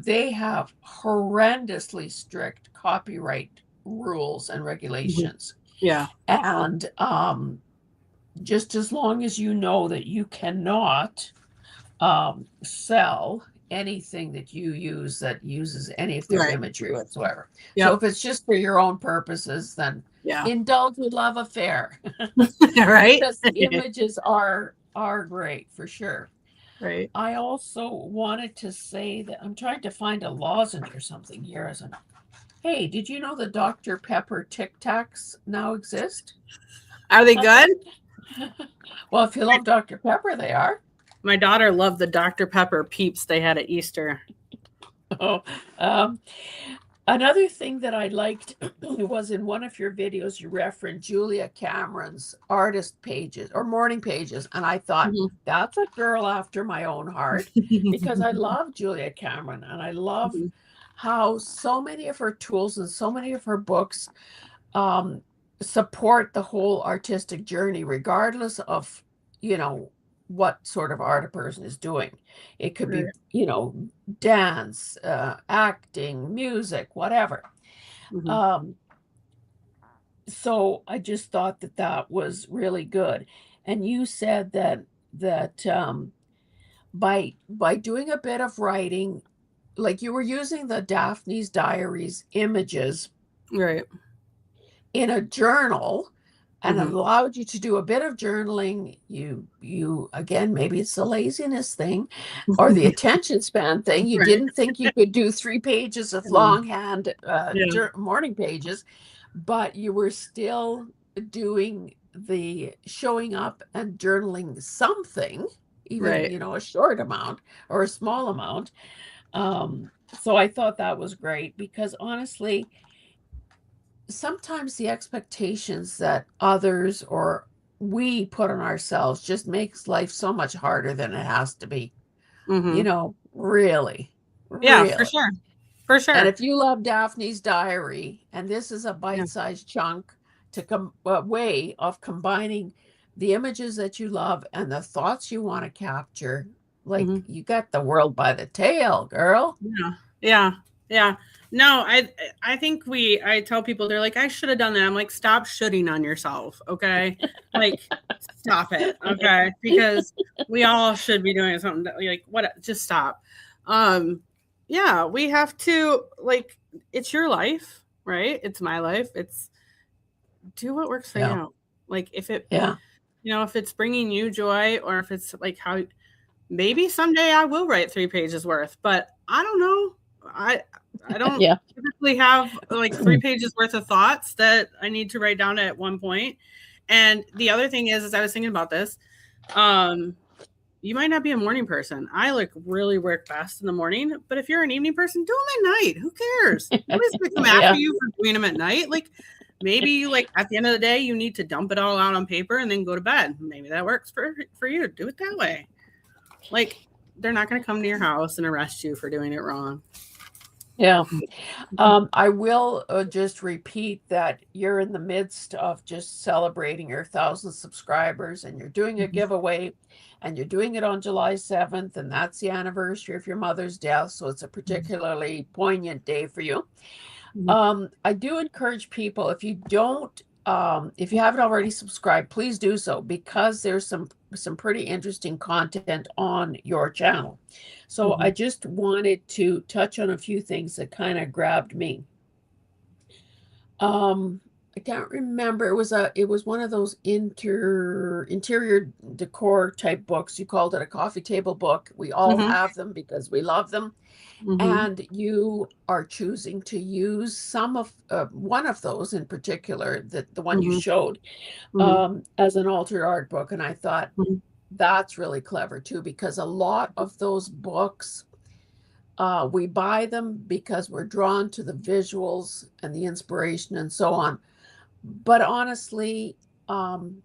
they have horrendously strict copyright rules and regulations. Yeah. And just as long as you know that you cannot sell anything that you use that uses any of their imagery whatsoever. So if it's just for your own purposes, then indulge with love affair. Right. Because the images are great for sure. Right. I also wanted to say that I'm trying to find a lozenge or something here as an. Hey, did you know the Dr. Pepper Tic Tacs now exist? Are they good? Well, if you love Dr. Pepper, they are. My daughter loved the Dr. Pepper Peeps they had at Easter. Oh, another thing that I liked was in one of your videos, you referenced Julia Cameron's artist pages or morning pages. And I thought, that's a girl after my own heart, because I love Julia Cameron, and I love how so many of her tools and so many of her books support the whole artistic journey, regardless of, what sort of art a person is doing. It could be, dance, acting, music, whatever. So I just thought that that was really good. And you said that by doing a bit of writing, like you were using the Daphne's Diaries images in a journal, and it allowed you to do a bit of journaling. You again, maybe it's the laziness thing or the attention span thing. You didn't think you could do 3 pages of longhand morning pages, but you were still doing the showing up and journaling something, even a short amount or a small amount. So I thought that was great, because honestly, sometimes the expectations that others or we put on ourselves just makes life so much harder than it has to be. Really. Yeah, for sure. For sure. And if you love Daphne's Diary, and this is a bite-sized chunk to way of combining the images that you love and the thoughts you want to capture, like you got the world by the tail, girl. Yeah. No, I think I tell people, they're like, I should have done that. I'm like, stop shoulding on yourself. Okay. Like, stop it. Okay. Because we all should be doing something like, what, just stop. Yeah, we have to, like, it's your life, right? It's my life. It's do what works for you. Like if it, if it's bringing you joy, or if it's like how maybe someday I will write 3 pages worth, but I don't know. I don't typically have like 3 pages worth of thoughts that I need to write down at one point. And the other thing is I was thinking about this. You might not be a morning person. I like really work best in the morning, but if you're an evening person, do them at night. Who cares? Nobody's gonna come after you for doing them at night. Like maybe you like at the end of the day, you need to dump it all out on paper and then go to bed. Maybe that works for you. Do it that way. Like they're not going to come to your house and arrest you for doing it wrong. Yeah. I will just repeat that you're in the midst of just celebrating your 1,000 subscribers, and you're doing a Mhm. giveaway, and you're doing it on July 7th, and that's the anniversary of your mother's death. So it's a Mhm. particularly poignant day for you. Mhm. I do encourage people, if you haven't already subscribed, please do so, because there's some pretty interesting content on your channel. So I Mhm. just wanted to touch on a few things that kind of grabbed me. Um, I can't remember. It was one of those interior decor type books. You called it a coffee table book. We all Mhm. have them because we love them. Mhm. And you are choosing to use some of one of those in particular, the one you Mhm. showed, Mhm. as an altered art book. And I thought Mhm. that's really clever too, because a lot of those books, we buy them because we're drawn to the visuals and the inspiration and so on. But honestly, um,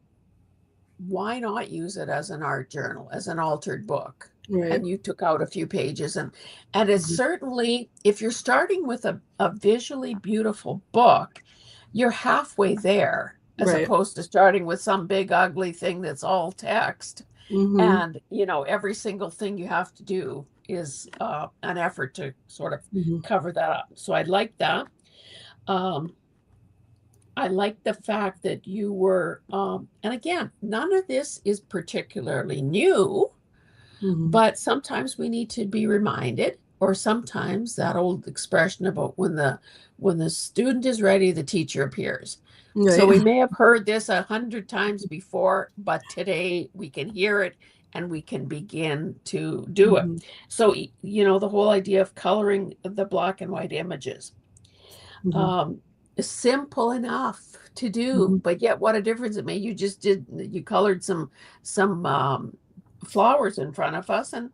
why not use it as an art journal, as an altered book? Right. And you took out a few pages, and it's Mhm. certainly, if you're starting with a visually beautiful book, you're halfway there, as Right. opposed to starting with some big ugly thing that's all text. Mhm. And every single thing you have to do is an effort to sort of Mhm. cover that up. So I like that. Um, I like the fact that you were, and again, none of this is particularly new, Mhm. but sometimes we need to be reminded, or sometimes that old expression about when the student is ready, the teacher appears. So Right. we may have heard this 100 times before, but today we can hear it and we can begin to do it. Mhm. So, the whole idea of coloring the black and white images, Mhm. um, simple enough to do, Mhm. but yet what a difference it made. You colored some flowers in front of us, and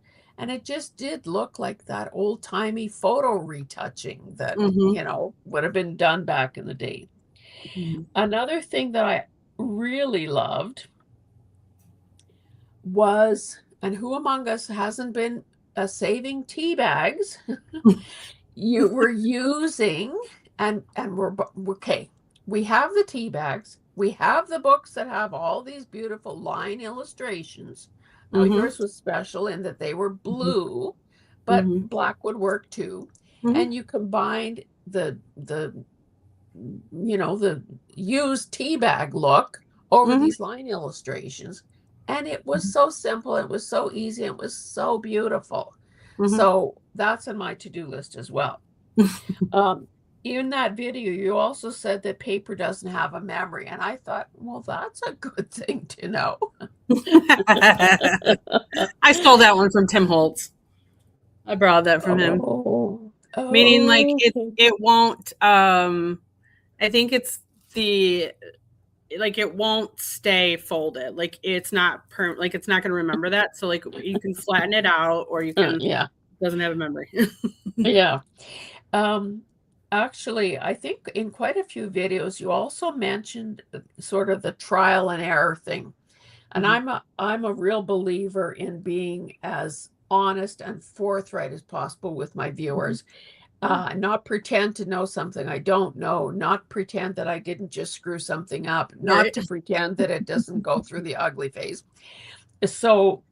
it just did look like that old-timey photo retouching that, Mhm. would have been done back in the day. Mhm. Another thing that I really loved was, and who among us hasn't been saving tea bags? You were using, and we're okay. We have the tea bags. We have the books that have all these beautiful line illustrations. Now Mhm. yours was special in that they were Mhm. blue, but Mhm. black would work too. Mhm. And you combined the used tea bag look over Mhm. these line illustrations. And it was so simple, it was so easy, it was so beautiful. Mhm. So that's on my to-do list as well. Um, in that video, you also said that paper doesn't have a memory, and I thought, well, that's a good thing to know. I stole that one from Tim Holtz. I borrowed that from him. Oh, Meaning like it okay. it won't I think it's the like it won't stay folded. Like it's not like it's not going to remember that. So like you can flatten it out or you can Yeah, doesn't have a memory. yeah. Um, Actually, I think in quite a few videos, you also mentioned sort of the trial and error thing. And Mhm. I'm a real believer in being as honest and forthright as possible with my Mhm. viewers. Yeah. Not pretend to know something I don't know, not pretend that I didn't just screw something up, not Right. to pretend that it doesn't go through the ugly phase. So,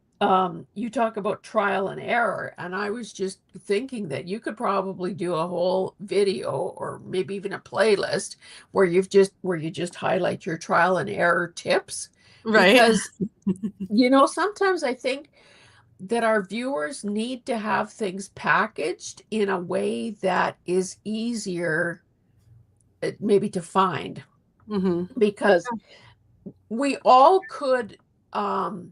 you talk about trial and error, and I was just thinking that you could probably do a whole video or maybe even a playlist where you just highlight your trial and error tips, Right. because sometimes I think that our viewers need to have things packaged in a way that is easier, maybe to find, Mhm. because we all could, um,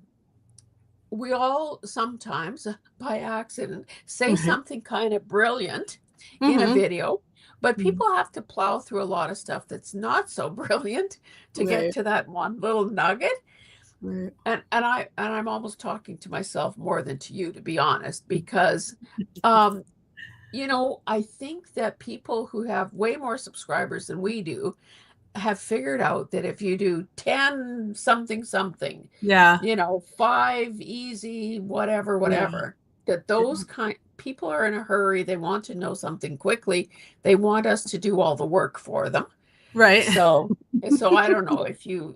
we all sometimes by accident say Right. something kind of brilliant in a Mhm. video, but Mhm. people have to plow through a lot of stuff that's not so brilliant to get Right. to that one little nugget. Right. And I'm almost talking to myself more than to you, to be honest, because um I think that people who have way more subscribers than we do have figured out that if you do 10 something something, Yeah. five easy, whatever, Yeah. whatever, that those kind. people are in a hurry. They want to know something quickly. They want us to do all the work for them. Right. So I don't know if if True.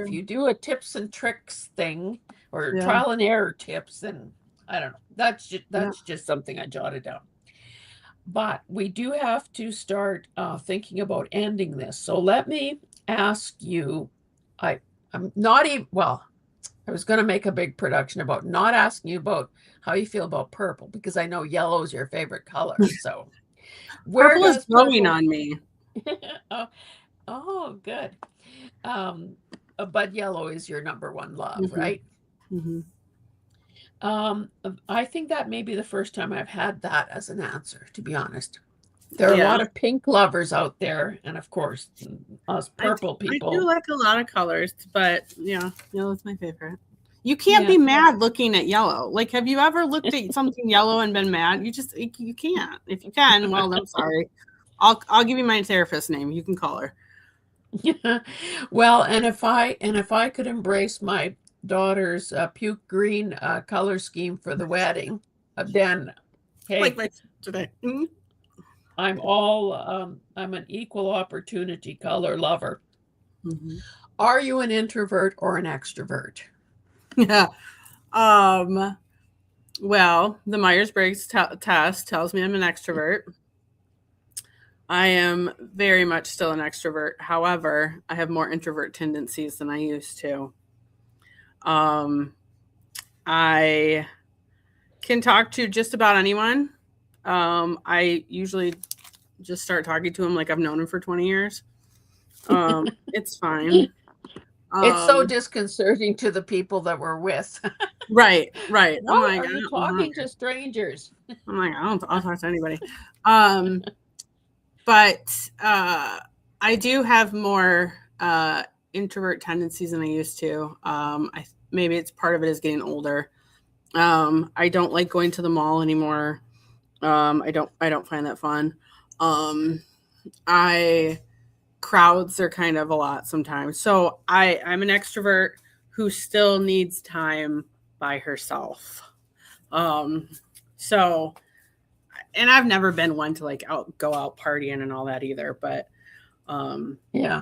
you do a tips and tricks thing or Yeah. trial and error tips, then I don't know. Yeah. That's just something I jotted down. But we do have to start thinking about ending this. So let me ask you. I'm not even well. I was going to make a big production about not asking you about how you feel about purple because I know yellow is your favorite color. So where Purple is does growing purple? on me. oh, oh, good. Um, but yellow is your number one love, Mm-hmm. right? Mm-hmm. I think that may be the first time I've had that as an answer, to be honest. There are a Yeah. lot of pink lovers out there, and of course, us purple I do people. like a lot of colors, but yeah, yellow's my favorite. You can't Yeah. be mad looking at yellow. Like, have you ever looked at something yellow and been mad? You can't. If you can, well, I'm sorry. I'll give you my therapist name. You can call her. Well, and if I could embrace my daughter's puke green color scheme for the wedding, then Like hey, my today. Mm-hmm. I'm an equal opportunity color lover. Mm-hmm. Are you an introvert or an extrovert? Yeah. Um. Well, the Myers-Briggs test tells me I'm an extrovert. I am very much still an extrovert. However, I have more introvert tendencies than I used to. Um, I can talk to just about anyone. I usually just start talking to them like I've known them for 20 years. It's fine. It's so Um, disconcerting to the people that we're with. right, right. I'm Why like, are you talking to strangers? I'll talk to anybody. Um, but I do have more introvert tendencies than I used to. Maybe it's part of it is getting older. I don't like going to the mall anymore. I don't find that fun. Um, I crowds are kind of a lot sometimes. So I'm an extrovert who still needs time by herself. Um, so and I've never been one to like go out partying and all that either, but um Yeah,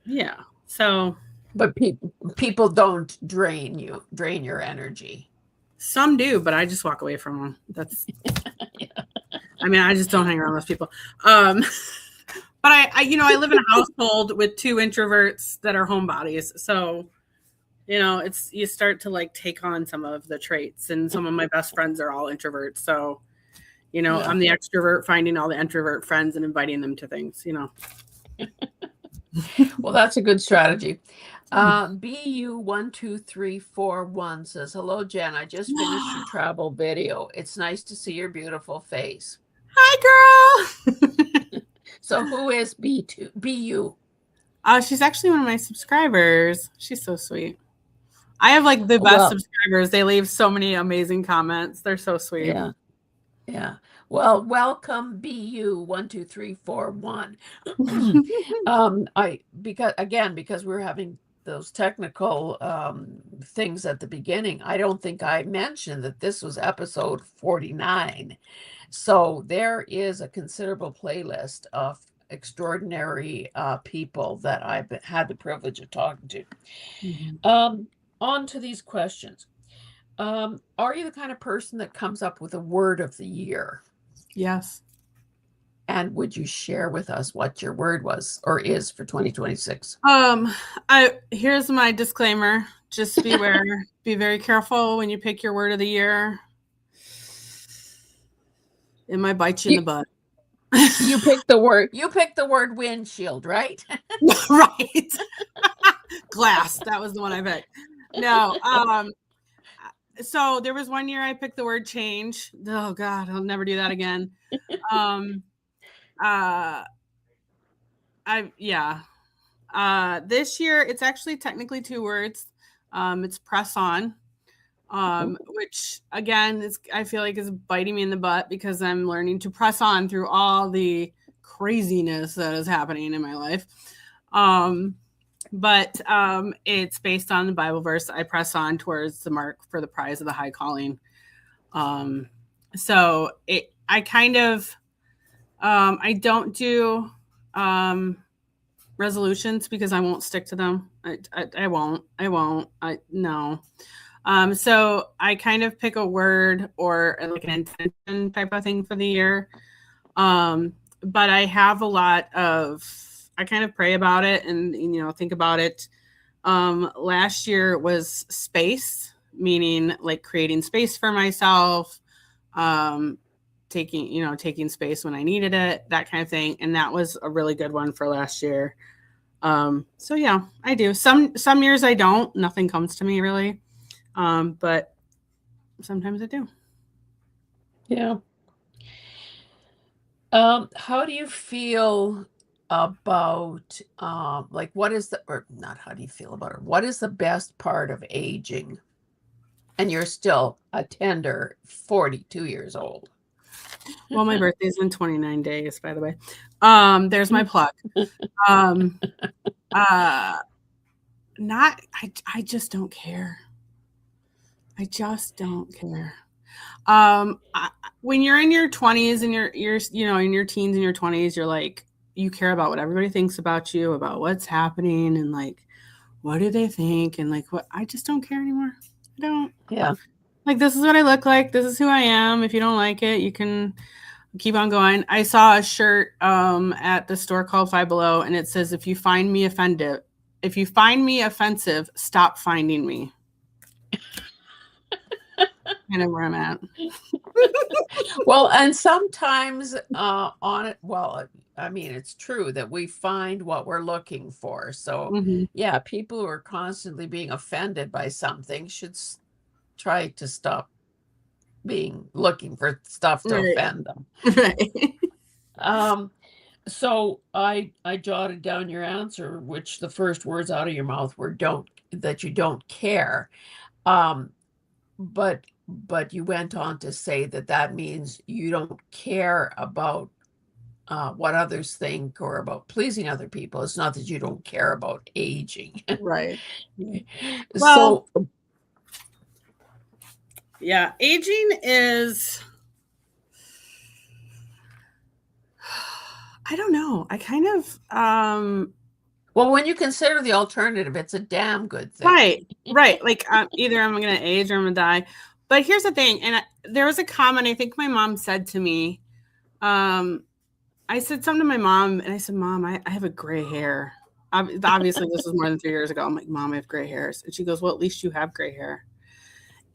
yeah. So but people don't drain your energy. some do, but I just walk away from them. That's I mean, I just don't hang around those people. Um but I live in a household with two introverts that are homebodies. So, it's you start to like take on some of the traits and some of my best friends are all introverts. So, Yeah. I'm the extrovert finding all the introvert friends and inviting them to things. Well, that's a good strategy. BU12341 says, "Hello, Jen. I just finished your travel video. It's nice to see your beautiful face." Hi, girl. So, who is B2 BU? She's actually one of my subscribers. She's so sweet. I have like the best Well, subscribers. They leave so many amazing comments. They're so sweet. yeah, yeah. Well, welcome BU12341. Because we're having those technical things at the beginning, I don't think I mentioned that this was episode 49. So there is a considerable playlist of extraordinary people that I've had the privilege of talking to. Mhm. On to these questions. Are you the kind of person that comes up with a word of the year? Yes. And would you share with us what your word was or is for 2026? I here's my disclaimer. Just beware. Be very careful when you pick your word of the year. It might bite you in You, the butt. you picked the word windshield, right? Right. Glass. That was the one I picked. No. So there was one year I picked the word change. Oh God, I'll never do that again. Um, uh, yeah. This year it's actually technically two words. It's press on, which again is I feel like is biting me in the butt because I'm learning to press on through all the craziness that is happening in my life. But it's based on the Bible verse. I press on towards the mark for the prize of the high calling. Um, So I kind of, I don't do resolutions because I won't stick to them. I won't. I won't. I no. So I kind of pick a word or like an intention type of thing for the year. But I have a lot of, I kind of pray about it and, think about it. Last year was space, meaning like creating space for myself, um, taking space when I needed it, that kind of thing. And that was a really good one for last year. So yeah, I do. Some years I don't. Nothing comes to me really. But sometimes I do. Yeah. How do you feel about like what is the or not how do you feel about it? What is the best part of aging? And you're still a tender 42 years old. Well, my birthday's in 29 days, by the way. There's my plug. Um, uh, not I just don't care. I just don't care. When you're in your 20s and you're in your teens and your 20s, you're like you care about what everybody thinks about you, about what's happening, and like what do they think, and like what I just don't care anymore. I don't. Yeah. Like this is what I look like. This is who I am. If you don't like it, you can keep on going. I saw a shirt at the store called Five Below, and it says, if you find me offensive, stop finding me." Kind of where I'm at. Well, and sometimes on it, well, I mean, it's true that we find what we're looking for. So, Mm-hmm. yeah, people who are constantly being offended by something should try to stop being looking for stuff to Right. offend them. Right. Um, so I jotted down your answer, which the first words out of your mouth were don't that you don't care. Um, but you went on to say that that means you don't care about what others think or about pleasing other people. It's not that you don't care about aging. Right. Well, So, yeah, aging is, I don't know. I kind of well, when you consider the alternative, it's a damn good thing. right, right. Like either I'm gonna age or I'm gonna die. But here's the thing, and there was a comment I think my mom said to me. Um, I said something to my mom, and I said, "Mom, I have a gray hair." Obviously, this was more than 3 years ago. I'm like, "Mom, I have gray hairs," and she goes, "Well, at least you have gray hair."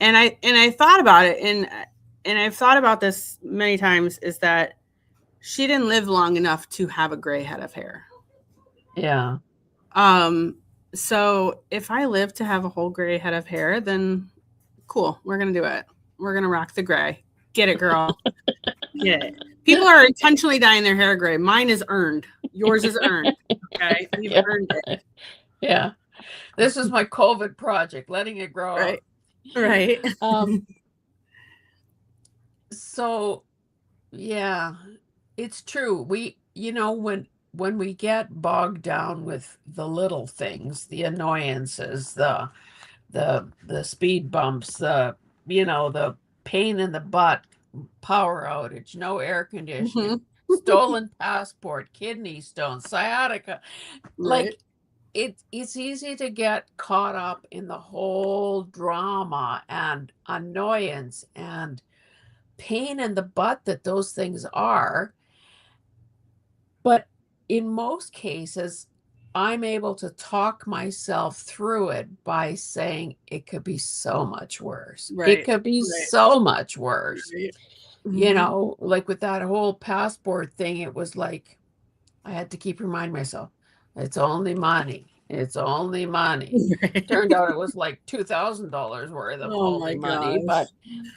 And I thought about it, and I've thought about this many times. Is that she didn't live long enough to have a gray head of hair. Yeah. Um, so if I live to have a whole gray head of hair, then cool, we're gonna do it. We're gonna rock the gray. Get it, girl. Get it. People are intentionally dyeing their hair gray. Mine is earned. Yours is earned. Okay, you've Yeah. earned it. Yeah. This is my COVID project, letting it grow Right. out. Right. So yeah, it's true. When we get bogged down with the little things, the annoyances, the speed bumps, the pain in the butt, power outage, no air conditioning, Mhm. stolen passport, kidney stones, sciatica, Right. like it's easy to get caught up in the whole drama and annoyance and pain in the butt that those things are. But in most cases, I'm able to talk myself through it by saying it could be so much worse. It Right. could be Right. so much worse. Right. Mhm. Like with that whole passport thing, it was like I had to keep reminding myself, it's only money. It's only money. Turned out it was like $2,000 worth of Oh my only money, but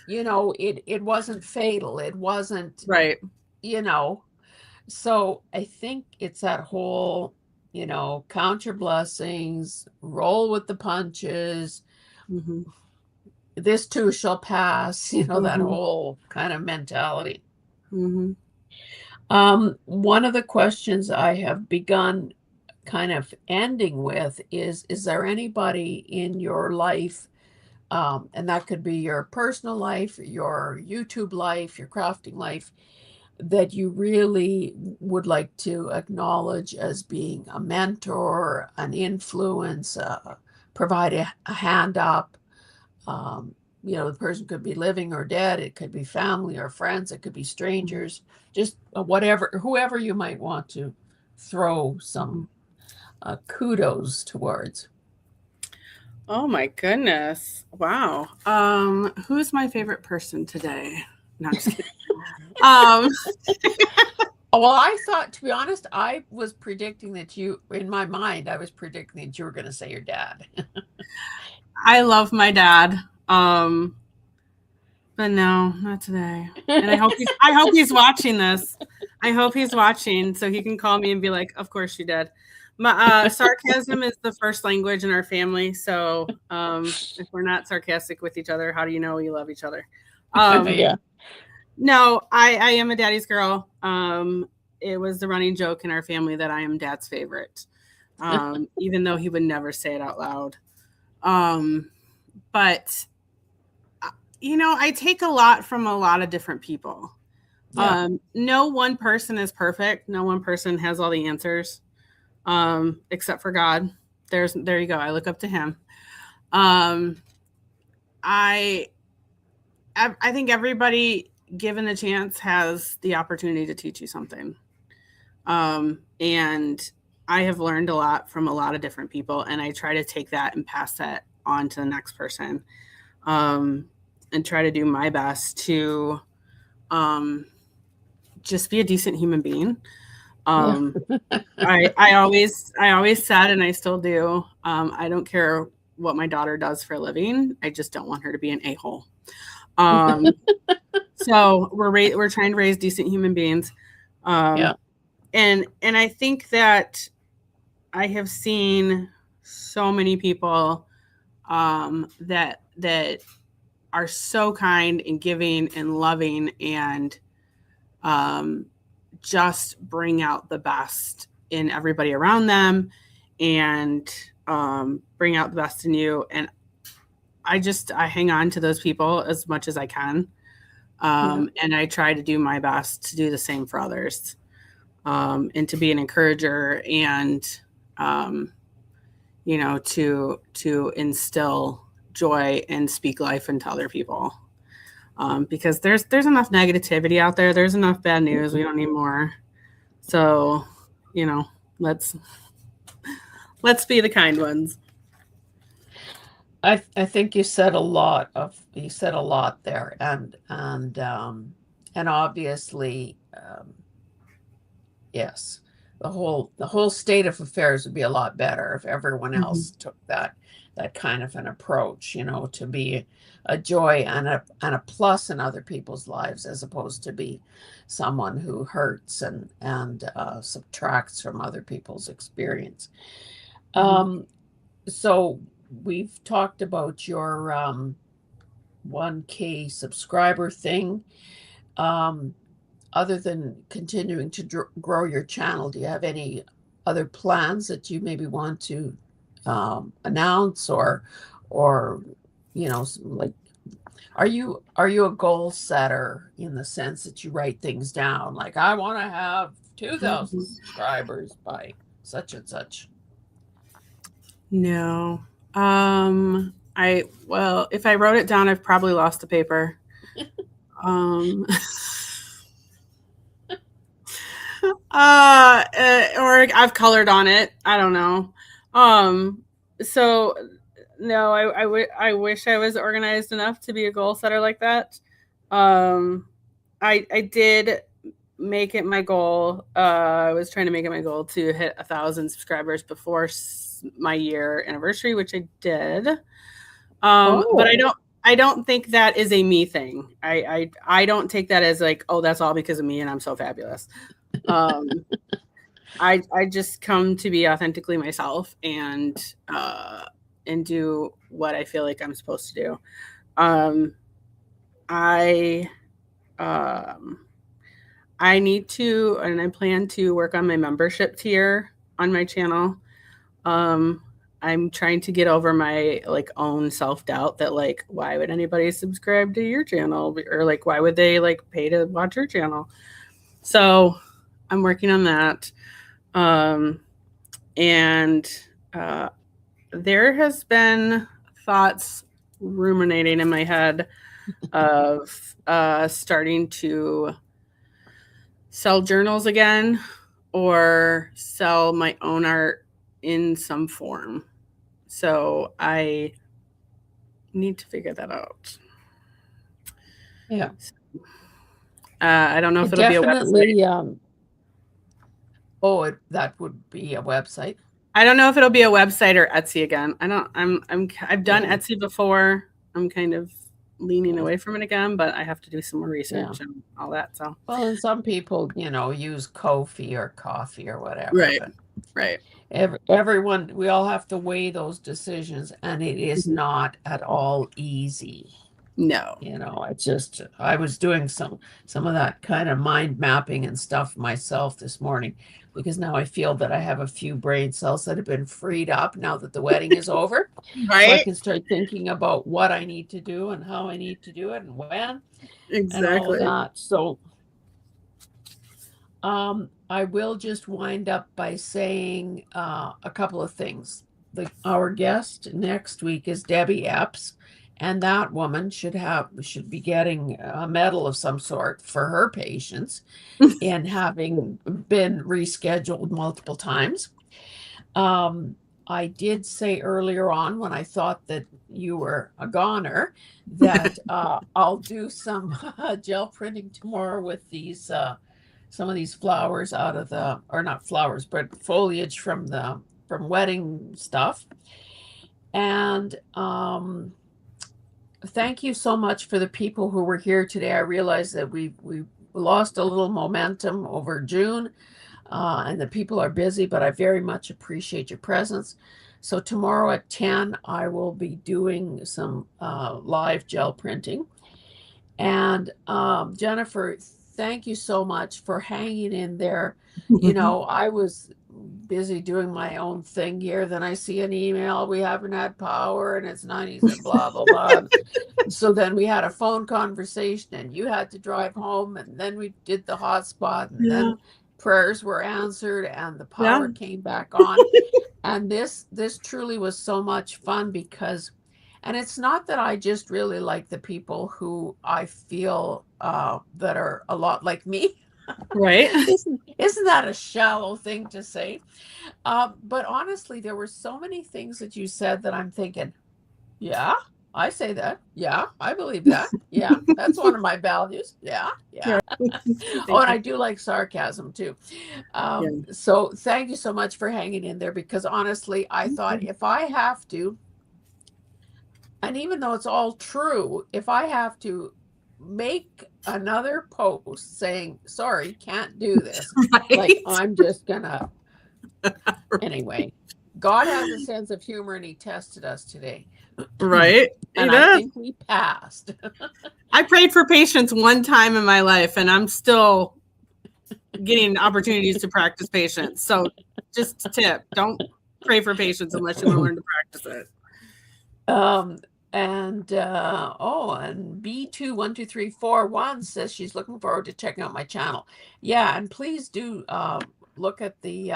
gosh. it wasn't fatal. It wasn't, Right. you know, so I think it's that whole, count your blessings, roll with the punches, Mhm. this too shall pass, that Mhm. whole kind of mentality. Mhm. One of the questions I have begun kind of ending with is there anybody in your life And that could be your personal life, your YouTube life, your crafting life, that you really would like to acknowledge as being a mentor, an influence, provide a hand up. Um, the person could be living or dead, it could be family or friends, it could be strangers, just whatever, whoever you might want to throw some kudos towards. Oh my goodness. Wow. Who's my favorite person today? No, I'm just kidding. Um, Oh, well, I thought, to be honest, I was predicting that in my mind, I was predicting that you were going to say your dad. I love my dad. Um, but no, not today. And I hope he's watching this. I hope he's watching so he can call me and be like, "Of course you did." My sarcasm is the first language in our family. So if we're not sarcastic with each other, how do you know we love each other? Yeah. No, I am a daddy's girl. It was the running joke in our family that I am dad's favorite, even though he would never say it out loud. But I take a lot from a lot of different people. Yeah. No one person is perfect. No one person has all the answers, except for God. There you go. I look up to Him. Um, I I think everybody given the chance has the opportunity to teach you something. And I have learned a lot from a lot of different people, and I try to take that and pass that on to the next person, and try to do my best to um, just be a decent human being. Yeah. Um, I always said, and I still do. I don't care what my daughter does for a living. I just don't want her to be an a-hole. Um, so we're trying to raise decent human beings. Yeah. And I think that I have seen so many people that are so kind and giving and loving and um, just bring out the best in everybody around them and bring out the best in you. And I hang on to those people as much as I can. Yeah. And I try to do my best to do the same for others, and to be an encourager and um, to instill joy and speak life into other people. Because there's enough negativity out there. There's enough bad news. We don't need more. So, you know, let's let's be the kind ones. I think you said a lot there, and obviously, yes, the whole state of affairs would be a lot better if everyone Mhm. else took that kind of an approach, to be a joy and a plus in other people's lives, as opposed to be someone who hurts and subtracts from other people's experience. Mhm. Um, so we've talked about your 1K subscriber thing. Um, Other than continuing to grow your channel, do you have any other plans that you maybe want to announce, or like, are you a goal setter in the sense that you write things down, like I want to have 2,000 Mhm. subscribers by such and such? No. Well, if I wrote it down, I've probably lost the paper. Um, or I've colored on it. I don't know. Um, so no, I wish I was organized enough to be a goal setter like that. Um, I did make it my goal. I was trying to make it my goal to hit 1,000 subscribers before my year anniversary, which I did. But Oh. I don't think that is a me thing. I don't take that as like, oh, that's all because of me and I'm so fabulous. Um, I just come to be authentically myself and do what I feel like I'm supposed to do. Um, I um, I need to, and I plan to work on my membership tier on my channel. Um, I'm trying to get over my like own self-doubt that like why would anybody subscribe to your channel, or like why would they like pay to watch your channel? So I'm working on that. And there has been thoughts ruminating in my head of starting to sell journals again or sell my own art in some form. So I need to figure that out. Yeah. I don't know if it'll be a website. Definitely. That would be a website. I don't know if it'll be a website or Etsy again. I don't. I've done Yeah. Etsy before. I'm kind of leaning Yeah. away from it again, but I have to do some more research Yeah. and all that. So. Well, and some people, use Ko-fi or coffee or whatever, Right. but Right. everyone, we all have to weigh those decisions, and it is Mhm. not at all easy. No. It's just, I was doing some of that kind of mind mapping and stuff myself this morning, because now I feel that I have a few brain cells that have been freed up now that the wedding is over. So I Right. can start thinking about what I need to do and how I need to do it and when and all of Exactly. that. So I will just wind up by saying a couple of things. Our guest next week is Debbie Epps, and that woman should be getting a medal of some sort for her patience in having been rescheduled multiple times. I did say earlier on, when I thought that you were a goner, that I'll do some gel printing tomorrow with these some of these flowers out of or not flowers, but foliage from wedding stuff. And thank you so much for the people who were here today. I realize that we lost a little momentum over June, and the people are busy, but I very much appreciate your presence. So tomorrow at 10, I will be doing some live gel printing. And Jennifer, thank you so much for hanging in there. I was busy doing my own thing here. Then I see an email, we haven't had power and it's 90s and blah, blah, blah. So then we had a phone conversation and you had to drive home, and then we did the hotspot, and Yeah. then prayers were answered and the Yeah. power came back on. And this truly was so much fun, because and it's not that I just really like the people who I feel that are a lot like me. Right. Isn't that a shallow thing to say? But honestly, there were so many things that you said that I'm thinking, yeah, I say that. Yeah, I believe that. Yeah, that's one of my values. Yeah, yeah. Right. Oh, Thank and you. I do like sarcasm too. Yeah. So thank you so much for hanging in there, because honestly, I thought if I have to, and even though it's all true, if I have to make another post saying, sorry, can't do this, like Right. I'm just gonna, anyway, God has a sense of humor and he tested us today. Right. He And I does. think we passed. I prayed for patience one time in my life, and I'm still getting opportunities to practice patience. So just a tip, don't pray for patience unless you want to learn to practice it. And B2123441 says she's looking forward to checking out my channel. Yeah, and please do look at the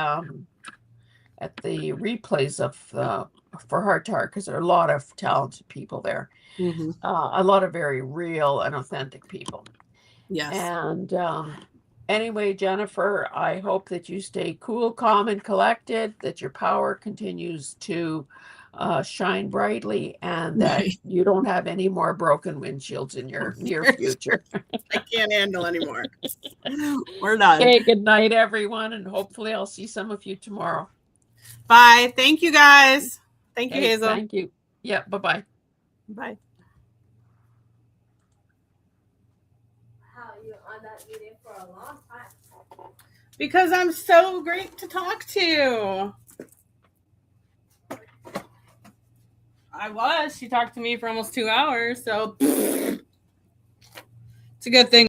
replays of for Heart to Heart, because there are a lot of talented people there. Mm-hmm. A lot of very real and authentic people. Yes. And anyway, Jennifer, I hope that you stay cool, calm, and collected, that your power continues to shine brightly, and that you don't have any more broken windshields in your near future. I can't handle anymore. We're done. Okay, good night, everyone, and hopefully I'll see some of you tomorrow. Bye. Thank you, guys. Thank you, Hazel. Thank you. Yeah, bye-bye. Bye. How you on that meeting for a long time? Because I'm so great to talk to. I was. She talked to me for almost 2 hours, so it's a good thing.